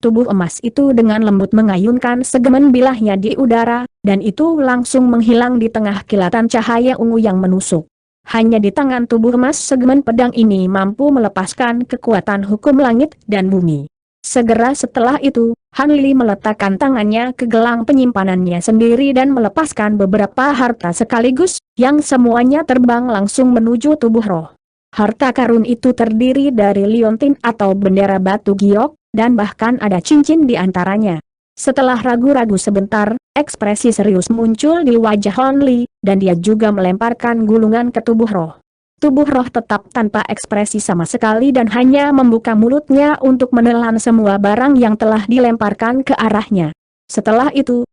tubuh emas itu dengan lembut mengayunkan segemen bilahnya di udara, dan itu langsung menghilang di tengah kilatan cahaya ungu yang menusuk. Hanya di tangan tubuh emas segemen pedang ini mampu melepaskan kekuatan hukum langit dan bumi. Segera setelah itu, Han Li meletakkan tangannya ke gelang penyimpanannya sendiri dan melepaskan beberapa harta sekaligus, yang semuanya terbang langsung menuju tubuh roh. Harta karun itu terdiri dari liontin atau bendera batu giok, dan bahkan ada cincin di antaranya. Setelah ragu-ragu sebentar, ekspresi serius muncul di wajah Han Li, dan dia juga melemparkan gulungan ke tubuh roh. Tubuh roh tetap tanpa ekspresi sama sekali dan hanya membuka mulutnya untuk menelan semua barang yang telah dilemparkan ke arahnya. Setelah itu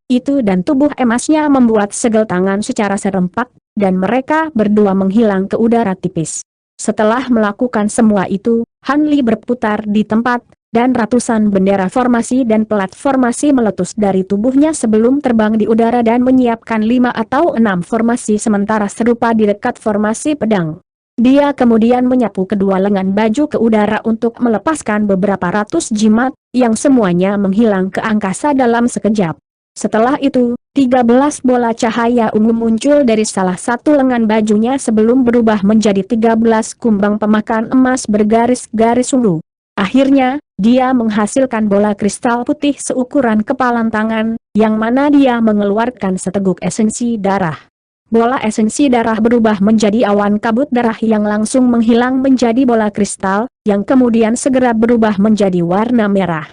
dan tubuh emasnya membuat segel tangan secara serempak, dan mereka berdua menghilang ke udara tipis. Setelah melakukan semua itu, Han Li berputar di tempat, dan ratusan bendera formasi dan pelat formasi meletus dari tubuhnya sebelum terbang di udara dan menyiapkan 5 atau 6 formasi sementara serupa di dekat formasi pedang. Dia kemudian menyapu kedua lengan baju ke udara untuk melepaskan beberapa ratus jimat, yang semuanya menghilang ke angkasa dalam sekejap. Setelah itu, 13 bola cahaya ungu muncul dari salah satu lengan bajunya sebelum berubah menjadi 13 kumbang pemakan emas bergaris-garis ungu. Akhirnya, dia menghasilkan bola kristal putih seukuran kepalan tangan, yang mana dia mengeluarkan seteguk esensi darah. Bola esensi darah berubah menjadi awan kabut darah yang langsung menghilang menjadi bola kristal, yang kemudian segera berubah menjadi warna merah.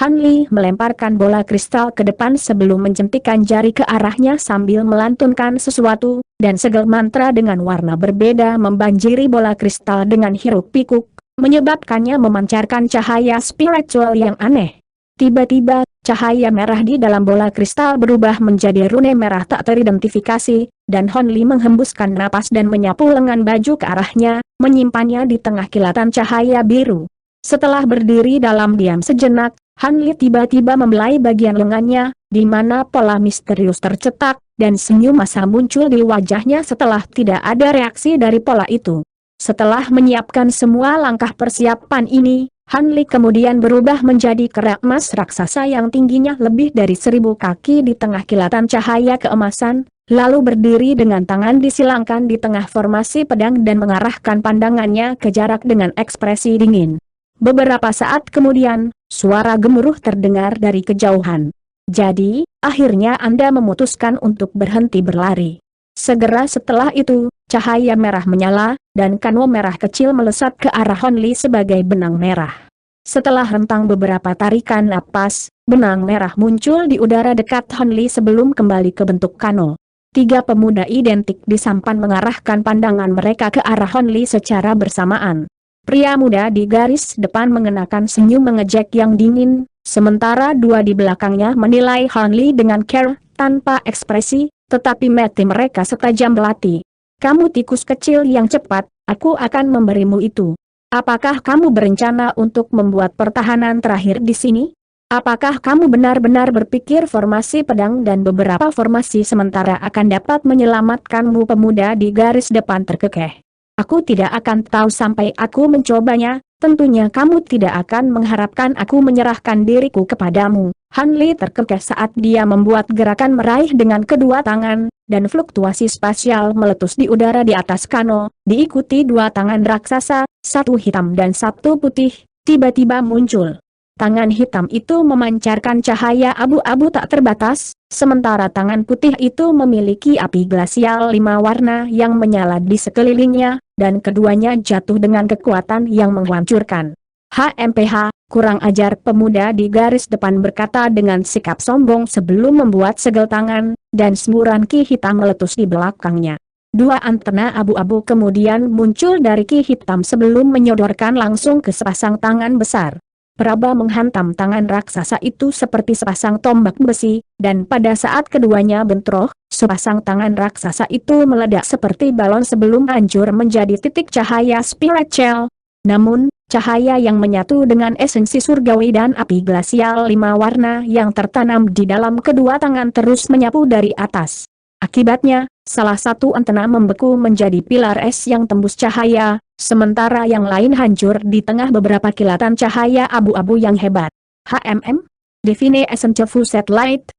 Han Li melemparkan bola kristal ke depan sebelum menjentikan jari ke arahnya sambil melantunkan sesuatu, dan segel mantra dengan warna berbeda membanjiri bola kristal dengan hiruk-pikuk, menyebabkannya memancarkan cahaya spiritual yang aneh. Tiba-tiba, cahaya merah di dalam bola kristal berubah menjadi rune merah tak teridentifikasi, dan Han Li menghembuskan napas dan menyapu lengan baju ke arahnya, menyimpannya di tengah kilatan cahaya biru. Setelah berdiri dalam diam sejenak, Han Li tiba-tiba membelai bagian lengannya, di mana pola misterius tercetak, dan senyum masa muncul di wajahnya setelah tidak ada reaksi dari pola itu. Setelah menyiapkan semua langkah persiapan ini, Han Li kemudian berubah menjadi kerak emas raksasa yang tingginya lebih dari 1000 kaki di tengah kilatan cahaya keemasan, lalu berdiri dengan tangan disilangkan di tengah formasi pedang dan mengarahkan pandangannya ke jarak dengan ekspresi dingin. Beberapa saat kemudian, suara gemuruh terdengar dari kejauhan. Jadi, akhirnya Anda memutuskan untuk berhenti berlari. Segera setelah itu, cahaya merah menyala, dan kano merah kecil melesat ke arah Han Li sebagai benang merah. Setelah rentang beberapa tarikan napas, benang merah muncul di udara dekat Han Li sebelum kembali ke bentuk kano. 3 pemuda identik di sampan mengarahkan pandangan mereka ke arah Han Li secara bersamaan. Pria muda di garis depan mengenakan senyum mengejek yang dingin, sementara 2 di belakangnya menilai Han Li dengan care, tanpa ekspresi, tetapi mata mereka setajam belati. Kamu tikus kecil yang cepat, aku akan memberimu itu. Apakah kamu berencana untuk membuat pertahanan terakhir di sini? Apakah kamu benar-benar berpikir formasi pedang dan beberapa formasi sementara akan dapat menyelamatkanmu? Pemuda di garis depan terkekeh. Aku tidak akan tahu sampai aku mencobanya, tentunya kamu tidak akan mengharapkan aku menyerahkan diriku kepadamu. Han Li terkekeh saat dia membuat gerakan meraih dengan kedua tangan, dan fluktuasi spasial meletus di udara di atas kano, diikuti 2 tangan raksasa, 1 hitam dan 1 putih, tiba-tiba muncul. Tangan hitam itu memancarkan cahaya abu-abu tak terbatas, sementara tangan putih itu memiliki api glasial 5 warna yang menyala di sekelilingnya, dan keduanya jatuh dengan kekuatan yang menghancurkan. HMPH, kurang ajar, pemuda di garis depan berkata dengan sikap sombong sebelum membuat segel tangan, dan semburan ki hitam meletus di belakangnya. 2 antena abu-abu kemudian muncul dari ki hitam sebelum menyodorkan langsung ke sepasang tangan besar. Peraba menghantam tangan raksasa itu seperti sepasang tombak besi, dan pada saat keduanya bentrok, sepasang tangan raksasa itu meledak seperti balon sebelum hancur menjadi titik cahaya spiritual. Namun, cahaya yang menyatu dengan esensi surgawi dan api glasial 5 warna yang tertanam di dalam kedua tangan terus menyapu dari atas. Akibatnya, salah satu antena membeku menjadi pilar es yang tembus cahaya, sementara yang lain hancur di tengah beberapa kilatan cahaya abu-abu yang hebat. Definition Full Satellite,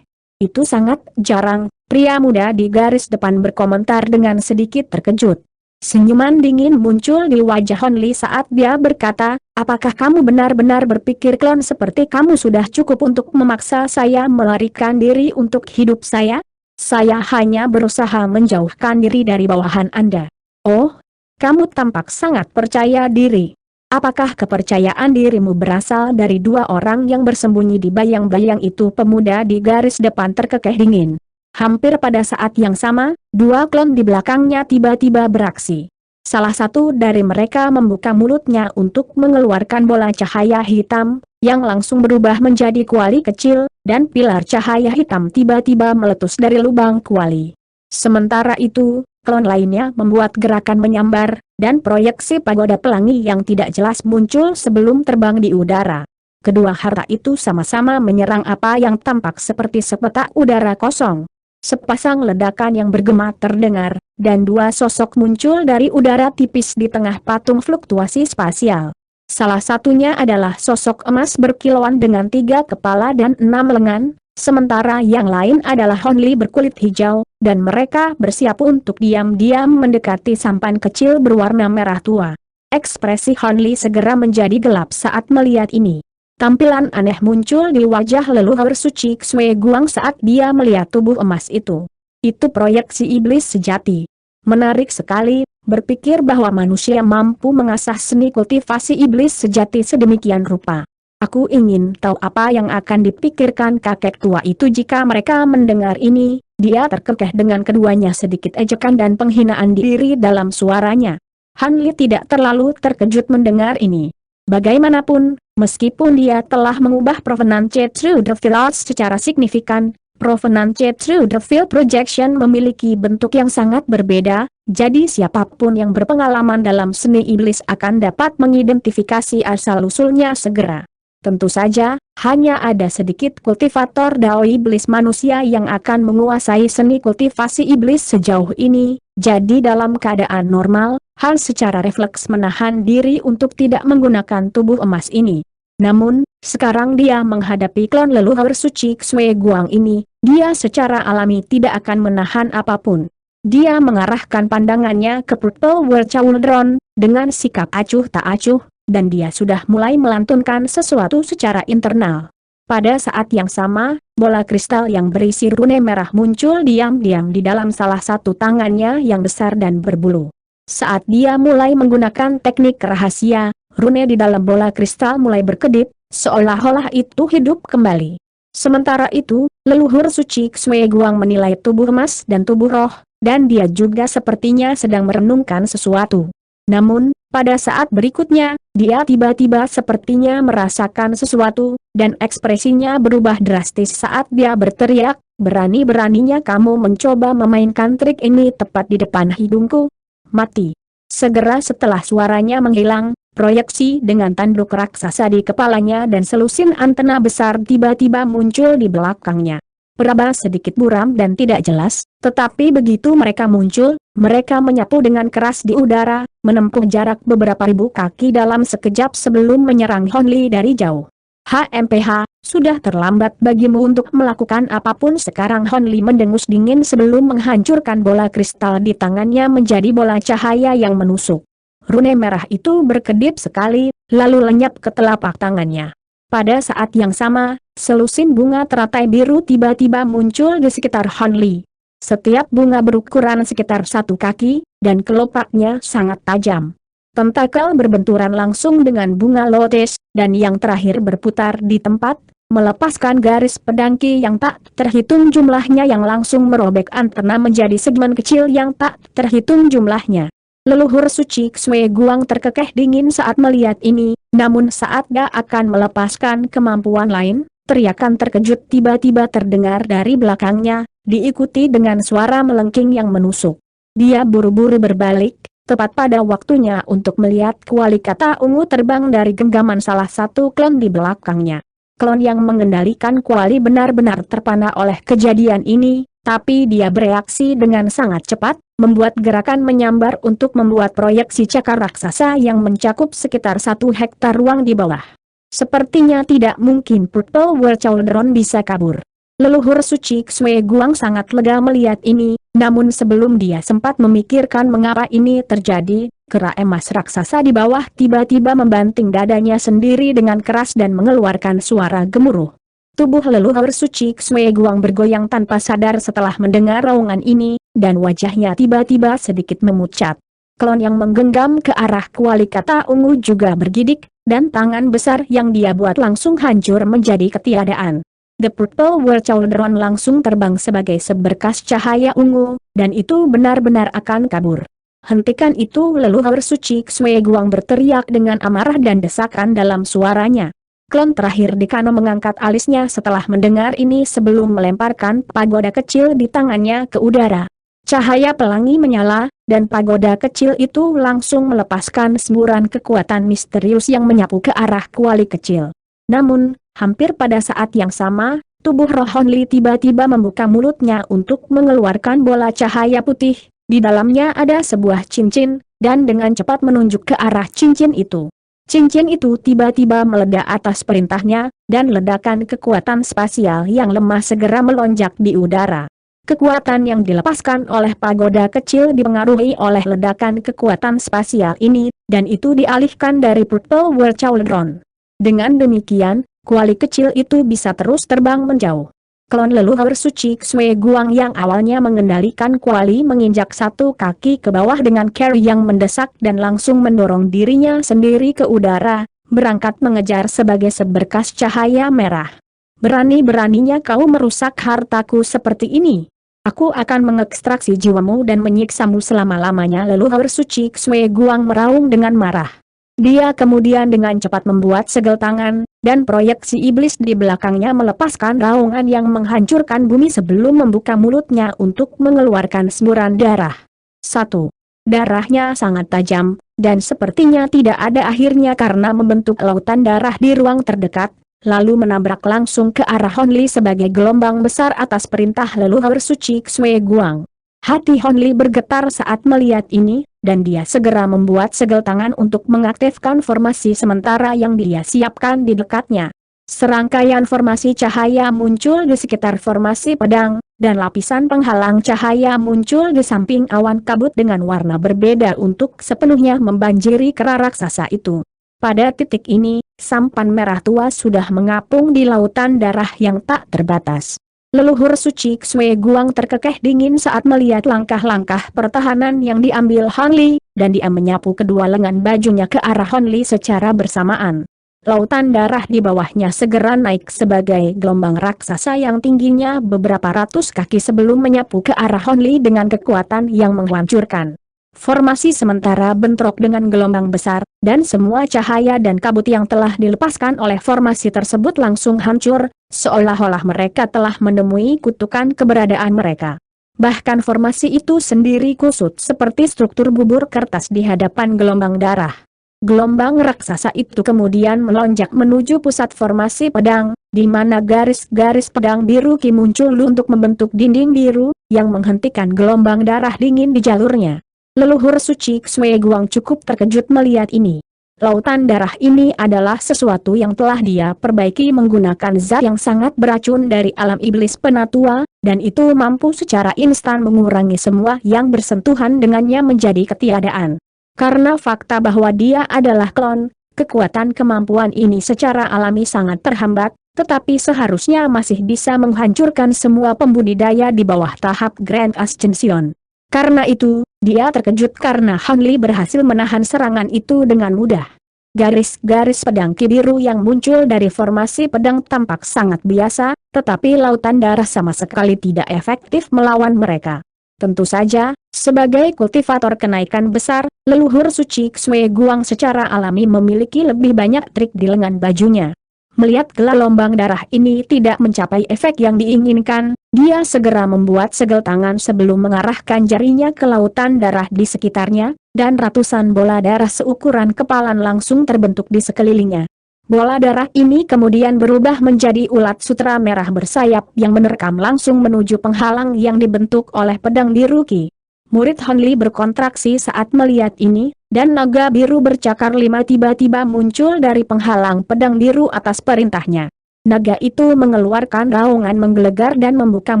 itu sangat jarang, pria muda di garis depan berkomentar dengan sedikit terkejut. Senyuman dingin muncul di wajah Hon Li saat dia berkata, apakah kamu benar-benar berpikir klon seperti kamu sudah cukup untuk memaksa saya melarikan diri untuk hidup saya? Saya hanya berusaha menjauhkan diri dari bawahan Anda. Oh, kamu tampak sangat percaya diri. Apakah kepercayaan dirimu berasal dari dua orang yang bersembunyi di bayang-bayang itu? Pemuda di garis depan terkekeh dingin. Hampir pada saat yang sama, dua klon di belakangnya tiba-tiba beraksi. Salah satu dari mereka membuka mulutnya untuk mengeluarkan bola cahaya hitam, yang langsung berubah menjadi kuali kecil, dan pilar cahaya hitam tiba-tiba meletus dari lubang kuali. Sementara itu, klon lainnya membuat gerakan menyambar, dan proyeksi pagoda pelangi yang tidak jelas muncul sebelum terbang di udara. Kedua harta itu sama-sama menyerang apa yang tampak seperti sepetak udara kosong. Sepasang ledakan yang bergema terdengar, dan dua sosok muncul dari udara tipis di tengah patung fluktuasi spasial. Salah satunya adalah sosok emas berkilauan dengan 3 kepala dan 6 lengan, sementara yang lain adalah Hon Li berkulit hijau, dan mereka bersiap untuk diam-diam mendekati sampan kecil berwarna merah tua. Ekspresi Hon Li segera menjadi gelap saat melihat ini. Tampilan aneh muncul di wajah leluhur suci Xue Guang saat dia melihat tubuh emas itu. Itu proyeksi iblis sejati. Menarik sekali, berpikir bahwa manusia mampu mengasah seni kultivasi iblis sejati sedemikian rupa. Aku ingin tahu apa yang akan dipikirkan kakek tua itu jika mereka mendengar ini. Dia terkekeh dengan keduanya, sedikit ejekan dan penghinaan diri dalam suaranya. Han Li tidak terlalu terkejut mendengar ini. Bagaimanapun, meskipun dia telah mengubah Provenance Through the Field secara signifikan, Provenance Through the Field Projection memiliki bentuk yang sangat berbeda, jadi siapapun yang berpengalaman dalam seni iblis akan dapat mengidentifikasi asal-usulnya segera. Tentu saja, hanya ada sedikit kultivator Dao iblis manusia yang akan menguasai seni kultivasi iblis sejauh ini, jadi dalam keadaan normal, Han secara refleks menahan diri untuk tidak menggunakan tubuh emas ini. Namun, sekarang dia menghadapi klon leluhur suci Xue Guang ini, dia secara alami tidak akan menahan apapun. Dia mengarahkan pandangannya ke Purple World Cauldron, dengan sikap acuh tak acuh, dan dia sudah mulai melantunkan sesuatu secara internal. Pada saat yang sama, bola kristal yang berisi rune merah muncul diam-diam di dalam salah satu tangannya yang besar dan berbulu. Saat dia mulai menggunakan teknik rahasia, rune di dalam bola kristal mulai berkedip, seolah-olah itu hidup kembali. Sementara itu, leluhur suci Xue Guang menilai tubuh emas dan tubuh roh, dan dia juga sepertinya sedang merenungkan sesuatu. Namun, pada saat berikutnya, dia tiba-tiba sepertinya merasakan sesuatu, dan ekspresinya berubah drastis saat dia berteriak, berani-beraninya kamu mencoba memainkan trik ini tepat di depan hidungku. Mati. Segera setelah suaranya menghilang, proyeksi dengan tanduk raksasa di kepalanya dan selusin antena besar tiba-tiba muncul di belakangnya. Peraba sedikit buram dan tidak jelas, tetapi begitu mereka muncul, mereka menyapu dengan keras di udara, menempuh jarak beberapa ribu kaki dalam sekejap sebelum menyerang Hon Li dari jauh. HMPH, sudah terlambat bagimu untuk melakukan apapun sekarang. Hon Li mendengus dingin sebelum menghancurkan bola kristal di tangannya menjadi bola cahaya yang menusuk. Rune merah itu berkedip sekali, lalu lenyap ke telapak tangannya. Pada saat yang sama, selusin bunga teratai biru tiba-tiba muncul di sekitar Hon Li. Setiap bunga berukuran sekitar 1 kaki, dan kelopaknya sangat tajam. Tentakel berbenturan langsung dengan bunga lotus, dan yang terakhir berputar di tempat, melepaskan garis pedangki yang tak terhitung jumlahnya yang langsung merobek antena menjadi segmen kecil yang tak terhitung jumlahnya. Leluhur suci Xue Guang terkekeh dingin saat melihat ini, namun saat dia akan melepaskan kemampuan lain, teriakan terkejut tiba-tiba terdengar dari belakangnya, diikuti dengan suara melengking yang menusuk. Dia buru-buru berbalik, tepat pada waktunya untuk melihat kuali kata ungu terbang dari genggaman salah satu klon di belakangnya. Klon yang mengendalikan kuali benar-benar terpana oleh kejadian ini, tapi dia bereaksi dengan sangat cepat, membuat gerakan menyambar untuk membuat proyeksi cakar raksasa yang mencakup sekitar 1 hektar ruang di bawah. Sepertinya tidak mungkin Purple World Children bisa kabur. Leluhur suci Xue Guang sangat lega melihat ini, namun sebelum dia sempat memikirkan mengapa ini terjadi, kera emas raksasa di bawah tiba-tiba membanting dadanya sendiri dengan keras dan mengeluarkan suara gemuruh. Tubuh leluhur suci Xue Guang bergoyang tanpa sadar setelah mendengar raungan ini, dan wajahnya tiba-tiba sedikit memucat. Klon yang menggenggam ke arah kuali kata ungu juga bergidik, dan tangan besar yang dia buat langsung hancur menjadi ketiadaan. The Purple World Children langsung terbang sebagai seberkas cahaya ungu, dan itu benar-benar akan kabur. Hentikan itu, leluhur suci Xue Guang berteriak dengan amarah dan desakan dalam suaranya. Klon terakhir di Kano mengangkat alisnya setelah mendengar ini sebelum melemparkan pagoda kecil di tangannya ke udara. Cahaya pelangi menyala, dan pagoda kecil itu langsung melepaskan semburan kekuatan misterius yang menyapu ke arah kuali kecil. Namun, hampir pada saat yang sama, tubuh Roh Hon Li tiba-tiba membuka mulutnya untuk mengeluarkan bola cahaya putih. Di dalamnya ada sebuah cincin, dan dengan cepat menunjuk ke arah cincin itu. Cincin itu tiba-tiba meledak atas perintahnya, dan ledakan kekuatan spasial yang lemah segera melonjak di udara. Kekuatan yang dilepaskan oleh pagoda kecil dipengaruhi oleh ledakan kekuatan spasial ini, dan itu dialihkan dari Purple World Children. Dengan demikian, kuali kecil itu bisa terus terbang menjauh. Klon leluhur suci Xue Guang yang awalnya mengendalikan kuali menginjak satu kaki ke bawah dengan carry yang mendesak dan langsung mendorong dirinya sendiri ke udara, berangkat mengejar sebagai seberkas cahaya merah. Berani-beraninya kau merusak hartaku seperti ini. Aku akan mengekstraksi jiwamu dan menyiksamu selama-lamanya. Leluhur suci Xue Guang meraung dengan marah. Dia kemudian dengan cepat membuat segel tangan, dan proyeksi iblis di belakangnya melepaskan raungan yang menghancurkan bumi sebelum membuka mulutnya untuk mengeluarkan semburan darah. 1. Darahnya sangat tajam, dan sepertinya tidak ada akhirnya karena membentuk lautan darah di ruang terdekat, lalu menabrak langsung ke arah Hon Li sebagai gelombang besar atas perintah leluhur suci Xue Guang. Hati Hon Li bergetar saat melihat ini, dan dia segera membuat segel tangan untuk mengaktifkan formasi sementara yang dia siapkan di dekatnya. Serangkaian formasi cahaya muncul di sekitar formasi pedang, dan lapisan penghalang cahaya muncul di samping awan kabut dengan warna berbeda untuk sepenuhnya membanjiri kera raksasa itu. Pada titik ini, sampan merah tua sudah mengapung di lautan darah yang tak terbatas. Leluhur suci Xue Guang terkekeh dingin saat melihat langkah-langkah pertahanan yang diambil Hon Li, dan dia menyapu kedua lengan bajunya ke arah Hon Li secara bersamaan. Lautan darah di bawahnya segera naik sebagai gelombang raksasa yang tingginya beberapa ratus kaki sebelum menyapu ke arah Hon Li dengan kekuatan yang menghancurkan. Formasi sementara bentrok dengan gelombang besar, dan semua cahaya dan kabut yang telah dilepaskan oleh formasi tersebut langsung hancur, seolah-olah mereka telah menemui kutukan keberadaan mereka. Bahkan formasi itu sendiri kusut seperti struktur bubur kertas di hadapan gelombang darah. Gelombang raksasa itu kemudian melonjak menuju pusat formasi pedang, di mana garis-garis pedang biru Ki muncul untuk membentuk dinding biru, yang menghentikan gelombang darah dingin di jalurnya. Leluhur suci Xue Guang cukup terkejut melihat ini. Lautan darah ini adalah sesuatu yang telah dia perbaiki menggunakan zat yang sangat beracun dari alam iblis penatua, dan itu mampu secara instan mengurangi semua yang bersentuhan dengannya menjadi ketiadaan. Karena fakta bahwa dia adalah klon, kekuatan kemampuan ini secara alami sangat terhambat, tetapi seharusnya masih bisa menghancurkan semua pembudidaya di bawah tahap Grand Ascension. Karena itu, dia terkejut karena Hon Li berhasil menahan serangan itu dengan mudah. Garis-garis pedang Ki biru yang muncul dari formasi pedang tampak sangat biasa, tetapi lautan darah sama sekali tidak efektif melawan mereka. Tentu saja, sebagai kultivator kenaikan besar, leluhur suci Xue Guang secara alami memiliki lebih banyak trik di lengan bajunya. Melihat gelombang darah ini tidak mencapai efek yang diinginkan, dia segera membuat segel tangan sebelum mengarahkan jarinya ke lautan darah di sekitarnya, dan ratusan bola darah seukuran kepalan langsung terbentuk di sekelilingnya. Bola darah ini kemudian berubah menjadi ulat sutra merah bersayap yang menerkam langsung menuju penghalang yang dibentuk oleh pedang biru Ki. Murid Hon Li berkontraksi saat melihat ini, dan naga biru bercakar 5 tiba-tiba muncul dari penghalang pedang biru atas perintahnya. Naga itu mengeluarkan raungan menggelegar dan membuka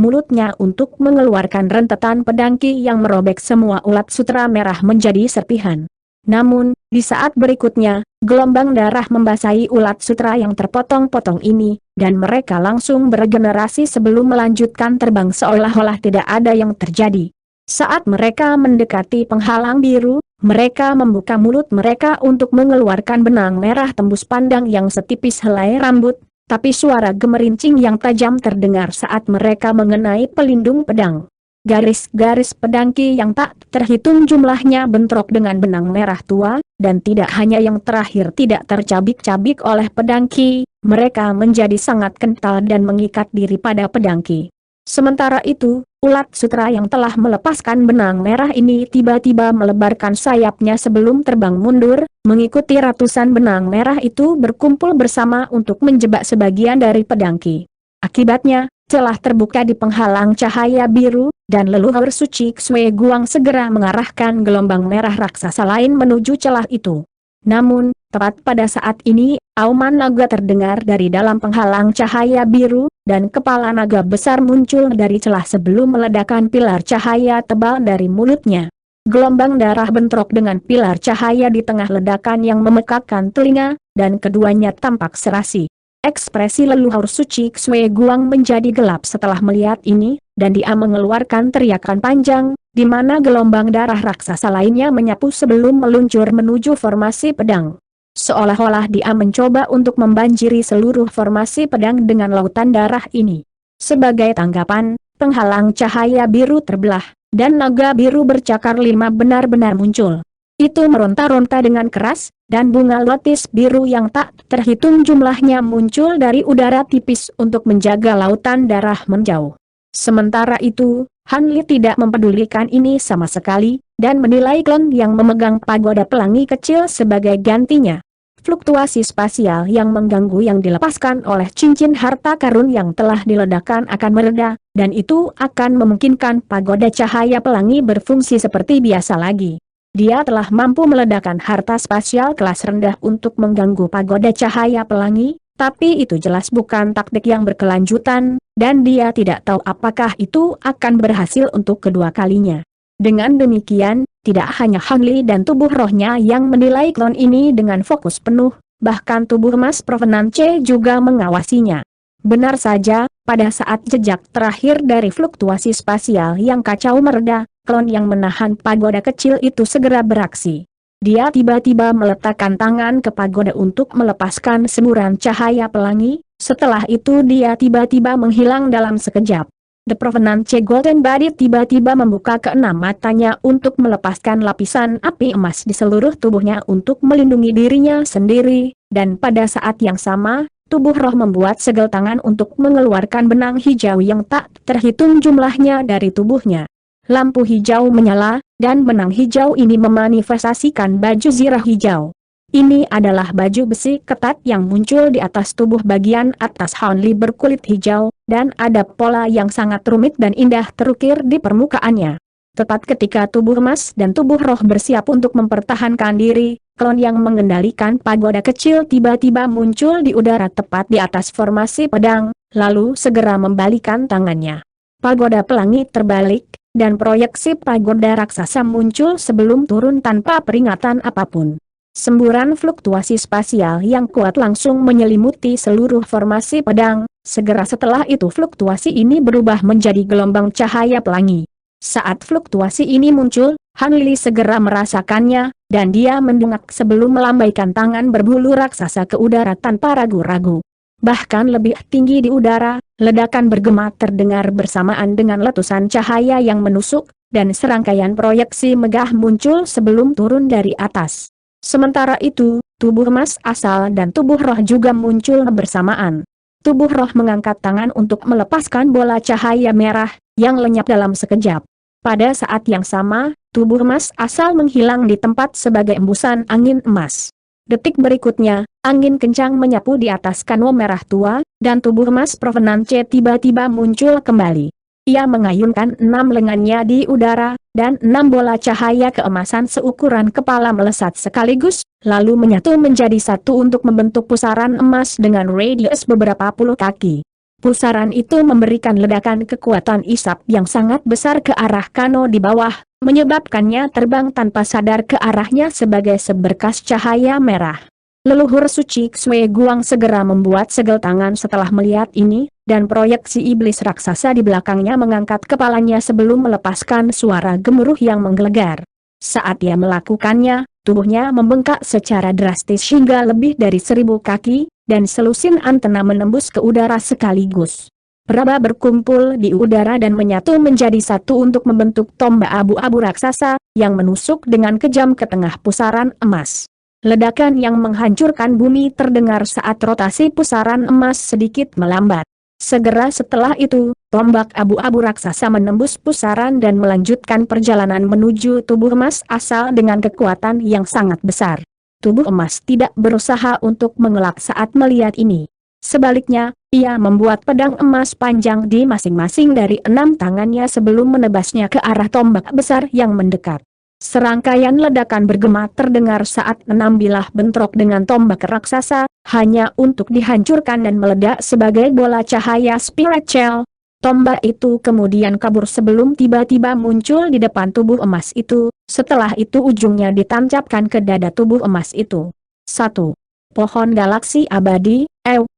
mulutnya untuk mengeluarkan rentetan pedangki yang merobek semua ulat sutra merah menjadi serpihan. Namun, di saat berikutnya, gelombang darah membasahi ulat sutra yang terpotong-potong ini, dan mereka langsung beregenerasi sebelum melanjutkan terbang seolah-olah tidak ada yang terjadi. Saat mereka mendekati penghalang biru, mereka membuka mulut mereka untuk mengeluarkan benang merah tembus pandang yang setipis helai rambut, tapi suara gemerincing yang tajam terdengar saat mereka mengenai pelindung pedang. Garis-garis pedangki yang tak terhitung jumlahnya bentrok dengan benang merah tua, dan tidak hanya yang terakhir tidak tercabik-cabik oleh pedangki, mereka menjadi sangat kental dan mengikat diri pada pedangki. Sementara itu, ulat sutra yang telah melepaskan benang merah ini tiba-tiba melebarkan sayapnya sebelum terbang mundur, mengikuti ratusan benang merah itu berkumpul bersama untuk menjebak sebagian dari pedangki. Akibatnya, celah terbuka di penghalang cahaya biru, dan leluhur suci Xue Guang segera mengarahkan gelombang merah raksasa lain menuju celah itu. Namun, tepat pada saat ini, auman naga terdengar dari dalam penghalang cahaya biru, dan kepala naga besar muncul dari celah sebelum meledakkan pilar cahaya tebal dari mulutnya. Gelombang darah bentrok dengan pilar cahaya di tengah ledakan yang memekakkan telinga, dan keduanya tampak serasi. Ekspresi leluhur suci Xue Guang menjadi gelap setelah melihat ini, dan dia mengeluarkan teriakan panjang, di mana gelombang darah raksasa lainnya menyapu sebelum meluncur menuju formasi pedang. Seolah-olah dia mencoba untuk membanjiri seluruh formasi pedang dengan lautan darah ini. Sebagai tanggapan, penghalang cahaya biru terbelah, dan naga biru bercakar 5 benar-benar muncul. Itu meronta-ronta dengan keras, dan bunga lotis biru yang tak terhitung jumlahnya muncul dari udara tipis untuk menjaga lautan darah menjauh. Sementara itu, Han Li tidak mempedulikan ini sama sekali, dan menilai klon yang memegang pagoda pelangi kecil sebagai gantinya. Fluktuasi spasial yang mengganggu yang dilepaskan oleh cincin harta karun yang telah diledakkan akan mereda, dan itu akan memungkinkan pagoda cahaya pelangi berfungsi seperti biasa lagi. Dia telah mampu meledakkan harta spasial kelas rendah untuk mengganggu pagoda cahaya pelangi, tapi itu jelas bukan taktik yang berkelanjutan, dan dia tidak tahu apakah itu akan berhasil untuk kedua kalinya. Dengan demikian, tidak hanya Han Li dan tubuh rohnya yang menilai klon ini dengan fokus penuh, bahkan tubuh Mas Provenance juga mengawasinya. Benar saja, pada saat jejak terakhir dari fluktuasi spasial yang kacau mereda, klon yang menahan pagoda kecil itu segera beraksi. Dia tiba-tiba meletakkan tangan ke pagoda untuk melepaskan semburan cahaya pelangi, setelah itu dia tiba-tiba menghilang dalam sekejap. The Provenance Golden Body tiba-tiba membuka keenam matanya untuk melepaskan lapisan api emas di seluruh tubuhnya untuk melindungi dirinya sendiri, dan pada saat yang sama, tubuh roh membuat segel tangan untuk mengeluarkan benang hijau yang tak terhitung jumlahnya dari tubuhnya. Lampu hijau menyala, dan benang hijau ini memanifestasikan baju zirah hijau. Ini adalah baju besi ketat yang muncul di atas tubuh bagian atas Han Li berkulit hijau, dan ada pola yang sangat rumit dan indah terukir di permukaannya. Tepat ketika tubuh emas dan tubuh roh bersiap untuk mempertahankan diri, klon yang mengendalikan pagoda kecil tiba-tiba muncul di udara tepat di atas formasi pedang, lalu segera membalikan tangannya. Pagoda pelangi terbalik, dan proyeksi pagoda raksasa muncul sebelum turun tanpa peringatan apapun. Semburan fluktuasi spasial yang kuat langsung menyelimuti seluruh formasi pedang, segera setelah itu fluktuasi ini berubah menjadi gelombang cahaya pelangi. Saat fluktuasi ini muncul, Han Li segera merasakannya, dan dia mendongak sebelum melambaikan tangan berbulu raksasa ke udara tanpa ragu-ragu. Bahkan lebih tinggi di udara, ledakan bergema terdengar bersamaan dengan letusan cahaya yang menusuk, dan serangkaian proyeksi megah muncul sebelum turun dari atas. Sementara itu, tubuh emas asal dan tubuh roh juga muncul bersamaan. Tubuh roh mengangkat tangan untuk melepaskan bola cahaya merah, yang lenyap dalam sekejap. Pada saat yang sama, tubuh emas asal menghilang di tempat sebagai embusan angin emas. Detik berikutnya, angin kencang menyapu di atas kano merah tua, dan tubuh emas Provenance tiba-tiba muncul kembali. ia mengayunkan 6 lengannya di udara, dan 6 bola cahaya keemasan seukuran kepala melesat sekaligus, lalu menyatu menjadi satu untuk membentuk pusaran emas dengan radius beberapa puluh kaki. Pusaran itu memberikan ledakan kekuatan isap yang sangat besar ke arah Kano di bawah, menyebabkannya terbang tanpa sadar ke arahnya sebagai seberkas cahaya merah. Leluhur suci Xue Guang segera membuat segel tangan setelah melihat ini, dan proyeksi iblis raksasa di belakangnya mengangkat kepalanya sebelum melepaskan suara gemuruh yang menggelegar. Saat ia melakukannya, tubuhnya membengkak secara drastis hingga lebih dari 1000 kaki, dan selusin antena menembus ke udara sekaligus. Praba berkumpul di udara dan menyatu menjadi satu untuk membentuk tombak abu-abu raksasa, yang menusuk dengan kejam ke tengah pusaran emas. Ledakan yang menghancurkan bumi terdengar saat rotasi pusaran emas sedikit melambat. Segera setelah itu, tombak abu-abu raksasa menembus pusaran dan melanjutkan perjalanan menuju tubuh emas asal dengan kekuatan yang sangat besar. Tubuh emas tidak berusaha untuk mengelak saat melihat ini. Sebaliknya, ia membuat pedang emas panjang di masing-masing dari 6 tangannya sebelum menebasnya ke arah tombak besar yang mendekat. Serangkaian ledakan bergema terdengar saat 6 bilah bentrok dengan tombak raksasa, hanya untuk dihancurkan dan meledak sebagai bola cahaya spiritual. Tombak itu kemudian kabur sebelum tiba-tiba muncul di depan tubuh emas itu, setelah itu ujungnya ditancapkan ke dada tubuh emas itu. 1. Pohon galaksi abadi,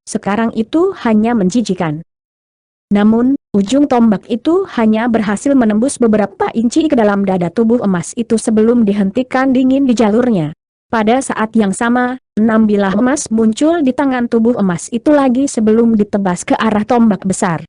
sekarang itu hanya menjijikan. Namun, ujung tombak itu hanya berhasil menembus beberapa inci ke dalam dada tubuh emas itu sebelum dihentikan dingin di jalurnya. Pada saat yang sama, 6 bilah emas muncul di tangan tubuh emas itu lagi sebelum ditebas ke arah tombak besar.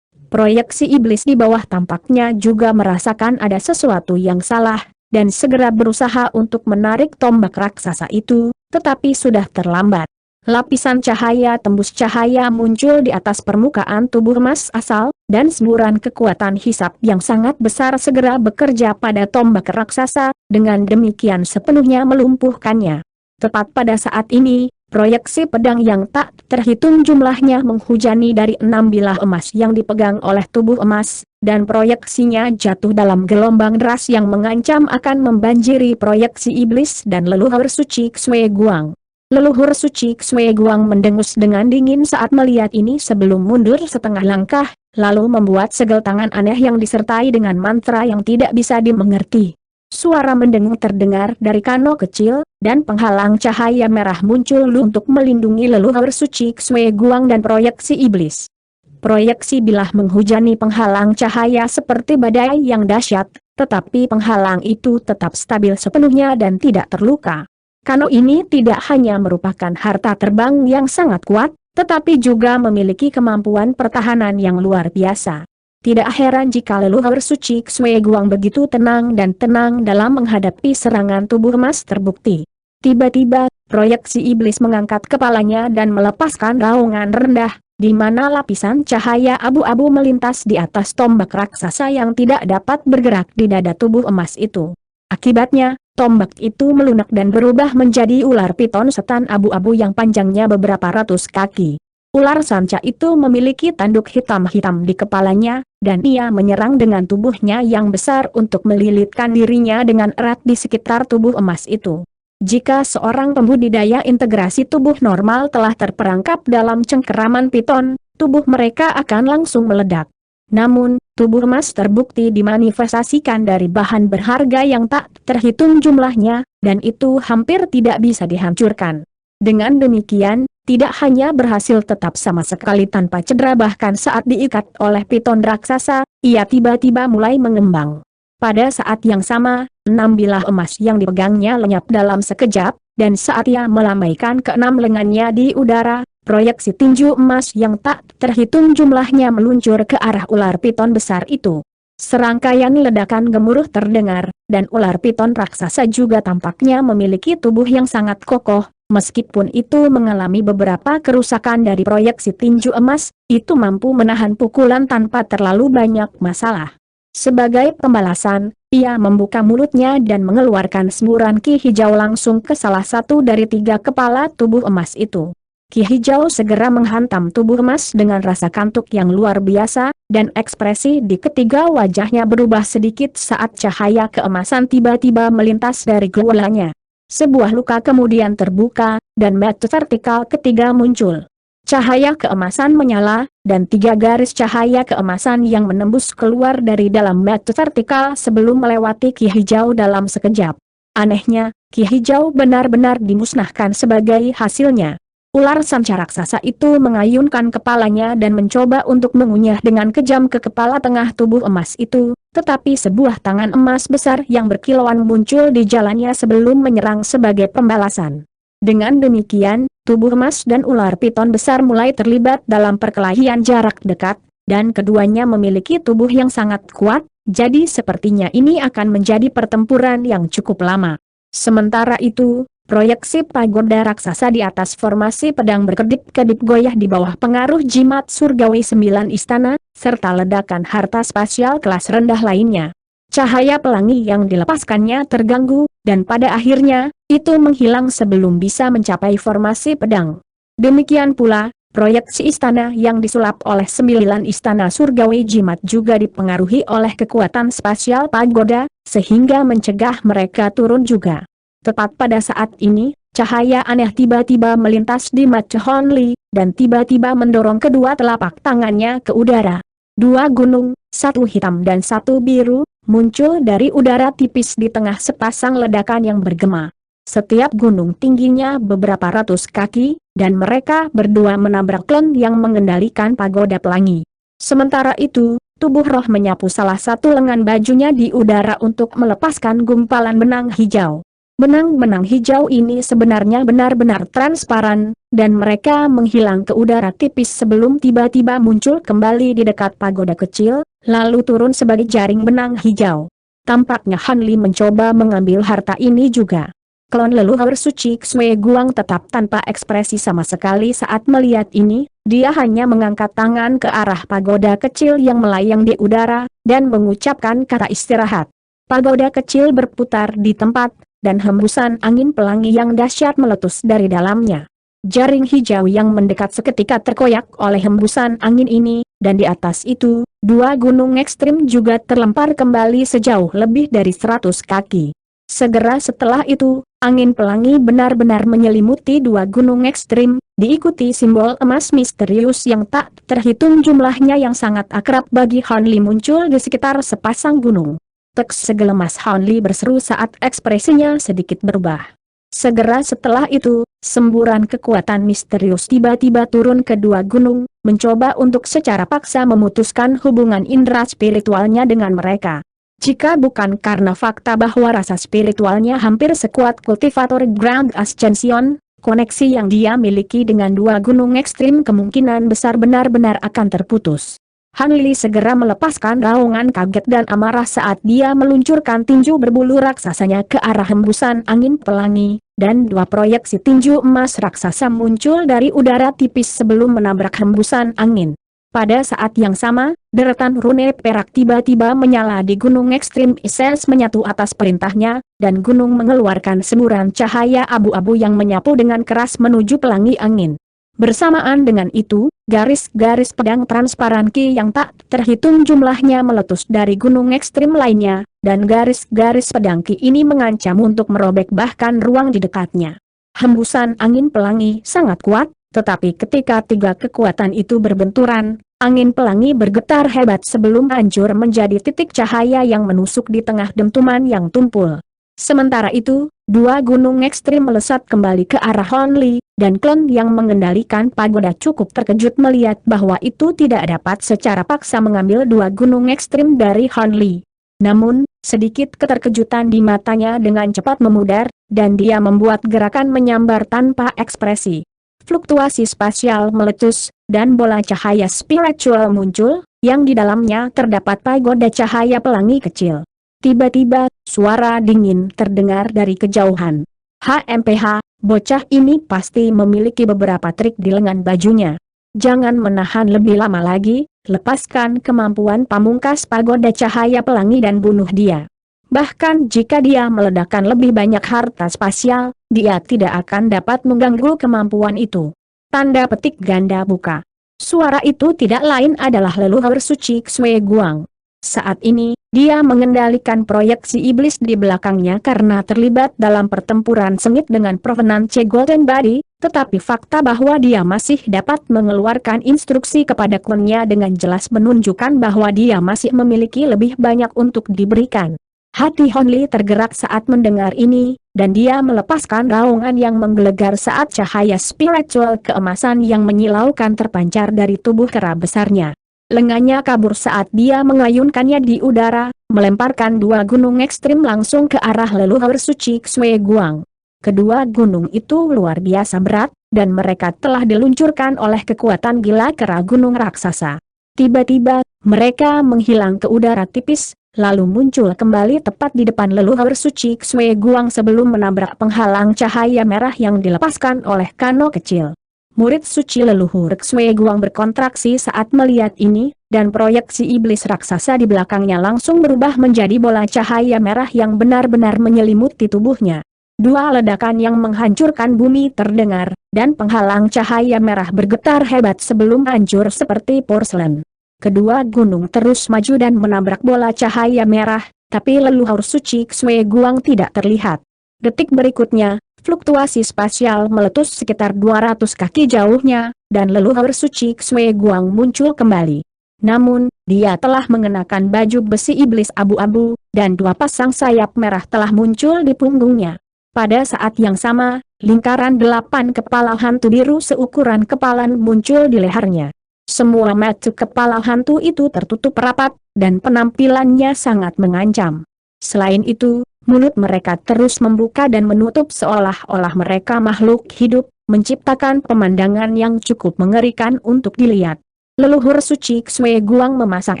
Proyeksi iblis di bawah tampaknya juga merasakan ada sesuatu yang salah, dan segera berusaha untuk menarik tombak raksasa itu, tetapi sudah terlambat. Lapisan cahaya tembus cahaya muncul di atas permukaan tubuh emas asal, dan semburan kekuatan hisap yang sangat besar segera bekerja pada tombak raksasa, dengan demikian sepenuhnya melumpuhkannya. Tepat pada saat ini, proyeksi pedang yang tak terhitung jumlahnya menghujani dari 6 bilah emas yang dipegang oleh tubuh emas, dan proyeksinya jatuh dalam gelombang deras yang mengancam akan membanjiri proyeksi iblis dan leluhur suci Xue Guang. Leluhur suci Xue Guang mendengus dengan dingin saat melihat ini sebelum mundur setengah langkah, lalu membuat segel tangan aneh yang disertai dengan mantra yang tidak bisa dimengerti. Suara mendengung terdengar dari Kano kecil, dan penghalang cahaya merah muncul untuk melindungi leluhur suci Xue Guang dan proyeksi iblis. Proyeksi bilah menghujani penghalang cahaya seperti badai yang dahsyat, tetapi penghalang itu tetap stabil sepenuhnya dan tidak terluka. Kano ini tidak hanya merupakan harta terbang yang sangat kuat, tetapi juga memiliki kemampuan pertahanan yang luar biasa. Tidak heran jika leluhur suci Xue Guang begitu tenang dan tenang dalam menghadapi serangan tubuh emas terbukti. Tiba-tiba, proyeksi iblis mengangkat kepalanya dan melepaskan raungan rendah, di mana lapisan cahaya abu-abu melintas di atas tombak raksasa yang tidak dapat bergerak di dada tubuh emas itu. Akibatnya, tombak itu melunak dan berubah menjadi ular piton setan abu-abu yang panjangnya beberapa ratus kaki. Ular sanca itu memiliki tanduk hitam-hitam di kepalanya, dan ia menyerang dengan tubuhnya yang besar untuk melilitkan dirinya dengan erat di sekitar tubuh emas itu. Jika seorang pembudidaya integrasi tubuh normal telah terperangkap dalam cengkeraman piton, tubuh mereka akan langsung meledak. Namun, tubuh emas terbukti dimanifestasikan dari bahan berharga yang tak terhitung jumlahnya, dan itu hampir tidak bisa dihancurkan. Dengan demikian, tidak hanya berhasil tetap sama sekali tanpa cedera bahkan saat diikat oleh piton raksasa, ia tiba-tiba mulai mengembang. Pada saat yang sama, 6 bilah emas yang dipegangnya lenyap dalam sekejap, dan saat ia melambaikan ke-6 lengannya di udara, proyeksi tinju emas yang tak terhitung jumlahnya meluncur ke arah ular piton besar itu. Serangkaian ledakan gemuruh terdengar, dan ular piton raksasa juga tampaknya memiliki tubuh yang sangat kokoh, meskipun itu mengalami beberapa kerusakan dari proyeksi tinju emas, itu mampu menahan pukulan tanpa terlalu banyak masalah. Sebagai pembalasan, ia membuka mulutnya dan mengeluarkan semburan ki hijau langsung ke salah satu dari 3 kepala tubuh emas itu. Ki Hijau segera menghantam tubuh emas dengan rasa kantuk yang luar biasa, dan ekspresi di ketiga wajahnya berubah sedikit saat cahaya keemasan tiba-tiba melintas dari guilanya. Sebuah luka kemudian terbuka, dan mata vertikal ketiga muncul. Cahaya keemasan menyala, dan 3 garis cahaya keemasan yang menembus keluar dari dalam mata vertikal sebelum melewati Ki Hijau dalam sekejap. Anehnya, Ki Hijau benar-benar dimusnahkan sebagai hasilnya. Ular sanca raksasa itu mengayunkan kepalanya dan mencoba untuk mengunyah dengan kejam ke kepala tengah tubuh emas itu, tetapi sebuah tangan emas besar yang berkilauan muncul di jalannya sebelum menyerang sebagai pembalasan. Dengan demikian, tubuh emas dan ular piton besar mulai terlibat dalam perkelahian jarak dekat, dan keduanya memiliki tubuh yang sangat kuat, jadi sepertinya ini akan menjadi pertempuran yang cukup lama. Sementara itu, proyeksi pagoda raksasa di atas formasi pedang berkedip-kedip goyah di bawah pengaruh jimat surgawi 9 istana, serta ledakan harta spasial kelas rendah lainnya. Cahaya pelangi yang dilepaskannya terganggu, dan pada akhirnya, itu menghilang sebelum bisa mencapai formasi pedang. Demikian pula, proyeksi istana yang disulap oleh 9 istana surgawi jimat juga dipengaruhi oleh kekuatan spasial pagoda, sehingga mencegah mereka turun juga. Tepat pada saat ini, cahaya aneh tiba-tiba melintas di mata Hon Li, dan tiba-tiba mendorong kedua telapak tangannya ke udara. 2 gunung, satu hitam dan satu biru, muncul dari udara tipis di tengah sepasang ledakan yang bergema. Setiap gunung tingginya beberapa ratus kaki, dan mereka berdua menabrak klon yang mengendalikan pagoda pelangi. Sementara itu, tubuh roh menyapu salah satu lengan bajunya di udara untuk melepaskan gumpalan benang hijau. Benang-benang hijau ini sebenarnya benar-benar transparan, dan mereka menghilang ke udara tipis sebelum tiba-tiba muncul kembali di dekat pagoda kecil, lalu turun sebagai jaring benang hijau. Tampaknya Han Li mencoba mengambil harta ini juga. Klon leluhur suci Xue Guang tetap tanpa ekspresi sama sekali saat melihat ini, dia hanya mengangkat tangan ke arah pagoda kecil yang melayang di udara, dan mengucapkan kata istirahat. Pagoda kecil berputar di tempat, dan hembusan angin pelangi yang dahsyat meletus dari dalamnya. Jaring hijau yang mendekat seketika terkoyak oleh hembusan angin ini, dan di atas itu, 2 gunung ekstrim juga terlempar kembali sejauh lebih dari 100 kaki. Segera setelah itu, angin pelangi benar-benar menyelimuti 2 gunung ekstrim, diikuti simbol emas misterius yang tak terhitung jumlahnya yang sangat akrab bagi Han Li muncul di sekitar sepasang gunung. Teks segelemas Han Li berseru saat ekspresinya sedikit berubah. Segera setelah itu, semburan kekuatan misterius tiba-tiba turun ke 2 gunung, mencoba untuk secara paksa memutuskan hubungan indera spiritualnya dengan mereka. Jika bukan karena fakta bahwa rasa spiritualnya hampir sekuat kultivator Grand Ascension, koneksi yang dia miliki dengan 2 gunung ekstrim kemungkinan besar benar-benar akan terputus. Han Li segera melepaskan raungan kaget dan amarah saat dia meluncurkan tinju berbulu raksasanya ke arah hembusan angin pelangi, dan 2 proyeksi tinju emas raksasa muncul dari udara tipis sebelum menabrak hembusan angin. Pada saat yang sama, deretan rune perak tiba-tiba menyala di gunung ekstrim Ises menyatu atas perintahnya, dan gunung mengeluarkan semburan cahaya abu-abu yang menyapu dengan keras menuju pelangi angin. Bersamaan dengan itu, garis-garis pedang transparan Ki yang tak terhitung jumlahnya meletus dari gunung ekstrim lainnya, dan garis-garis pedang Ki ini mengancam untuk merobek bahkan ruang di dekatnya. Hembusan angin pelangi sangat kuat, tetapi ketika 3 kekuatan itu berbenturan, angin pelangi bergetar hebat sebelum hancur menjadi titik cahaya yang menusuk di tengah dentuman yang tumpul. Sementara itu, 2 gunung ekstrim melesat kembali ke arah Hon Li, dan klon yang mengendalikan pagoda cukup terkejut melihat bahwa itu tidak dapat secara paksa mengambil 2 gunung ekstrim dari Hon Li. Namun, sedikit keterkejutan di matanya dengan cepat memudar, dan dia membuat gerakan menyambar tanpa ekspresi. Fluktuasi spasial meletus, dan bola cahaya spiritual muncul, yang di dalamnya terdapat pagoda cahaya pelangi kecil. Tiba-tiba, suara dingin terdengar dari kejauhan. HMPH, bocah ini pasti memiliki beberapa trik di lengan bajunya. Jangan menahan lebih lama lagi, lepaskan kemampuan pamungkas pagoda cahaya pelangi dan bunuh dia. Bahkan jika dia meledakkan lebih banyak harta spasial, dia tidak akan dapat mengganggu kemampuan itu. Tanda petik ganda buka. Suara itu tidak lain adalah leluhur suci Xue Guang. Saat ini, dia mengendalikan proyeksi iblis di belakangnya karena terlibat dalam pertempuran sengit dengan Provenance Golden Body, tetapi fakta bahwa dia masih dapat mengeluarkan instruksi kepada klonnya dengan jelas menunjukkan bahwa dia masih memiliki lebih banyak untuk diberikan. Hati Hon Li tergerak saat mendengar ini, dan dia melepaskan raungan yang menggelegar saat cahaya spiritual keemasan yang menyilaukan terpancar dari tubuh kera besarnya. Lengannya kabur saat dia mengayunkannya di udara, melemparkan dua gunung ekstrim langsung ke arah leluhur suci Xue Guang. Kedua gunung itu luar biasa berat, dan mereka telah diluncurkan oleh kekuatan gila kera gunung raksasa. Tiba-tiba, mereka menghilang ke udara tipis, lalu muncul kembali tepat di depan leluhur suci Xue Guang sebelum menabrak penghalang cahaya merah yang dilepaskan oleh kano kecil. Murid suci leluhur Xue Guang berkontraksi saat melihat ini, dan proyeksi iblis raksasa di belakangnya langsung berubah menjadi bola cahaya merah yang benar-benar menyelimuti tubuhnya. Dua ledakan yang menghancurkan bumi terdengar, dan penghalang cahaya merah bergetar hebat sebelum hancur seperti porselen. Kedua gunung terus maju dan menabrak bola cahaya merah, tapi leluhur suci Xue Guang tidak terlihat. Detik berikutnya, fluktuasi spasial meletus sekitar 200 kaki jauhnya, dan leluhur suci Xue Guang muncul kembali. Namun, dia telah mengenakan baju besi iblis abu-abu, dan dua pasang sayap merah telah muncul di punggungnya. Pada saat yang sama, lingkaran 8 kepala hantu biru seukuran kepalan muncul di lehernya. Semua mata kepala hantu itu tertutup rapat, dan penampilannya sangat mengancam. Selain itu, mulut mereka terus membuka dan menutup seolah-olah mereka makhluk hidup, menciptakan pemandangan yang cukup mengerikan untuk dilihat. Leluhur suci Xue Guang memasang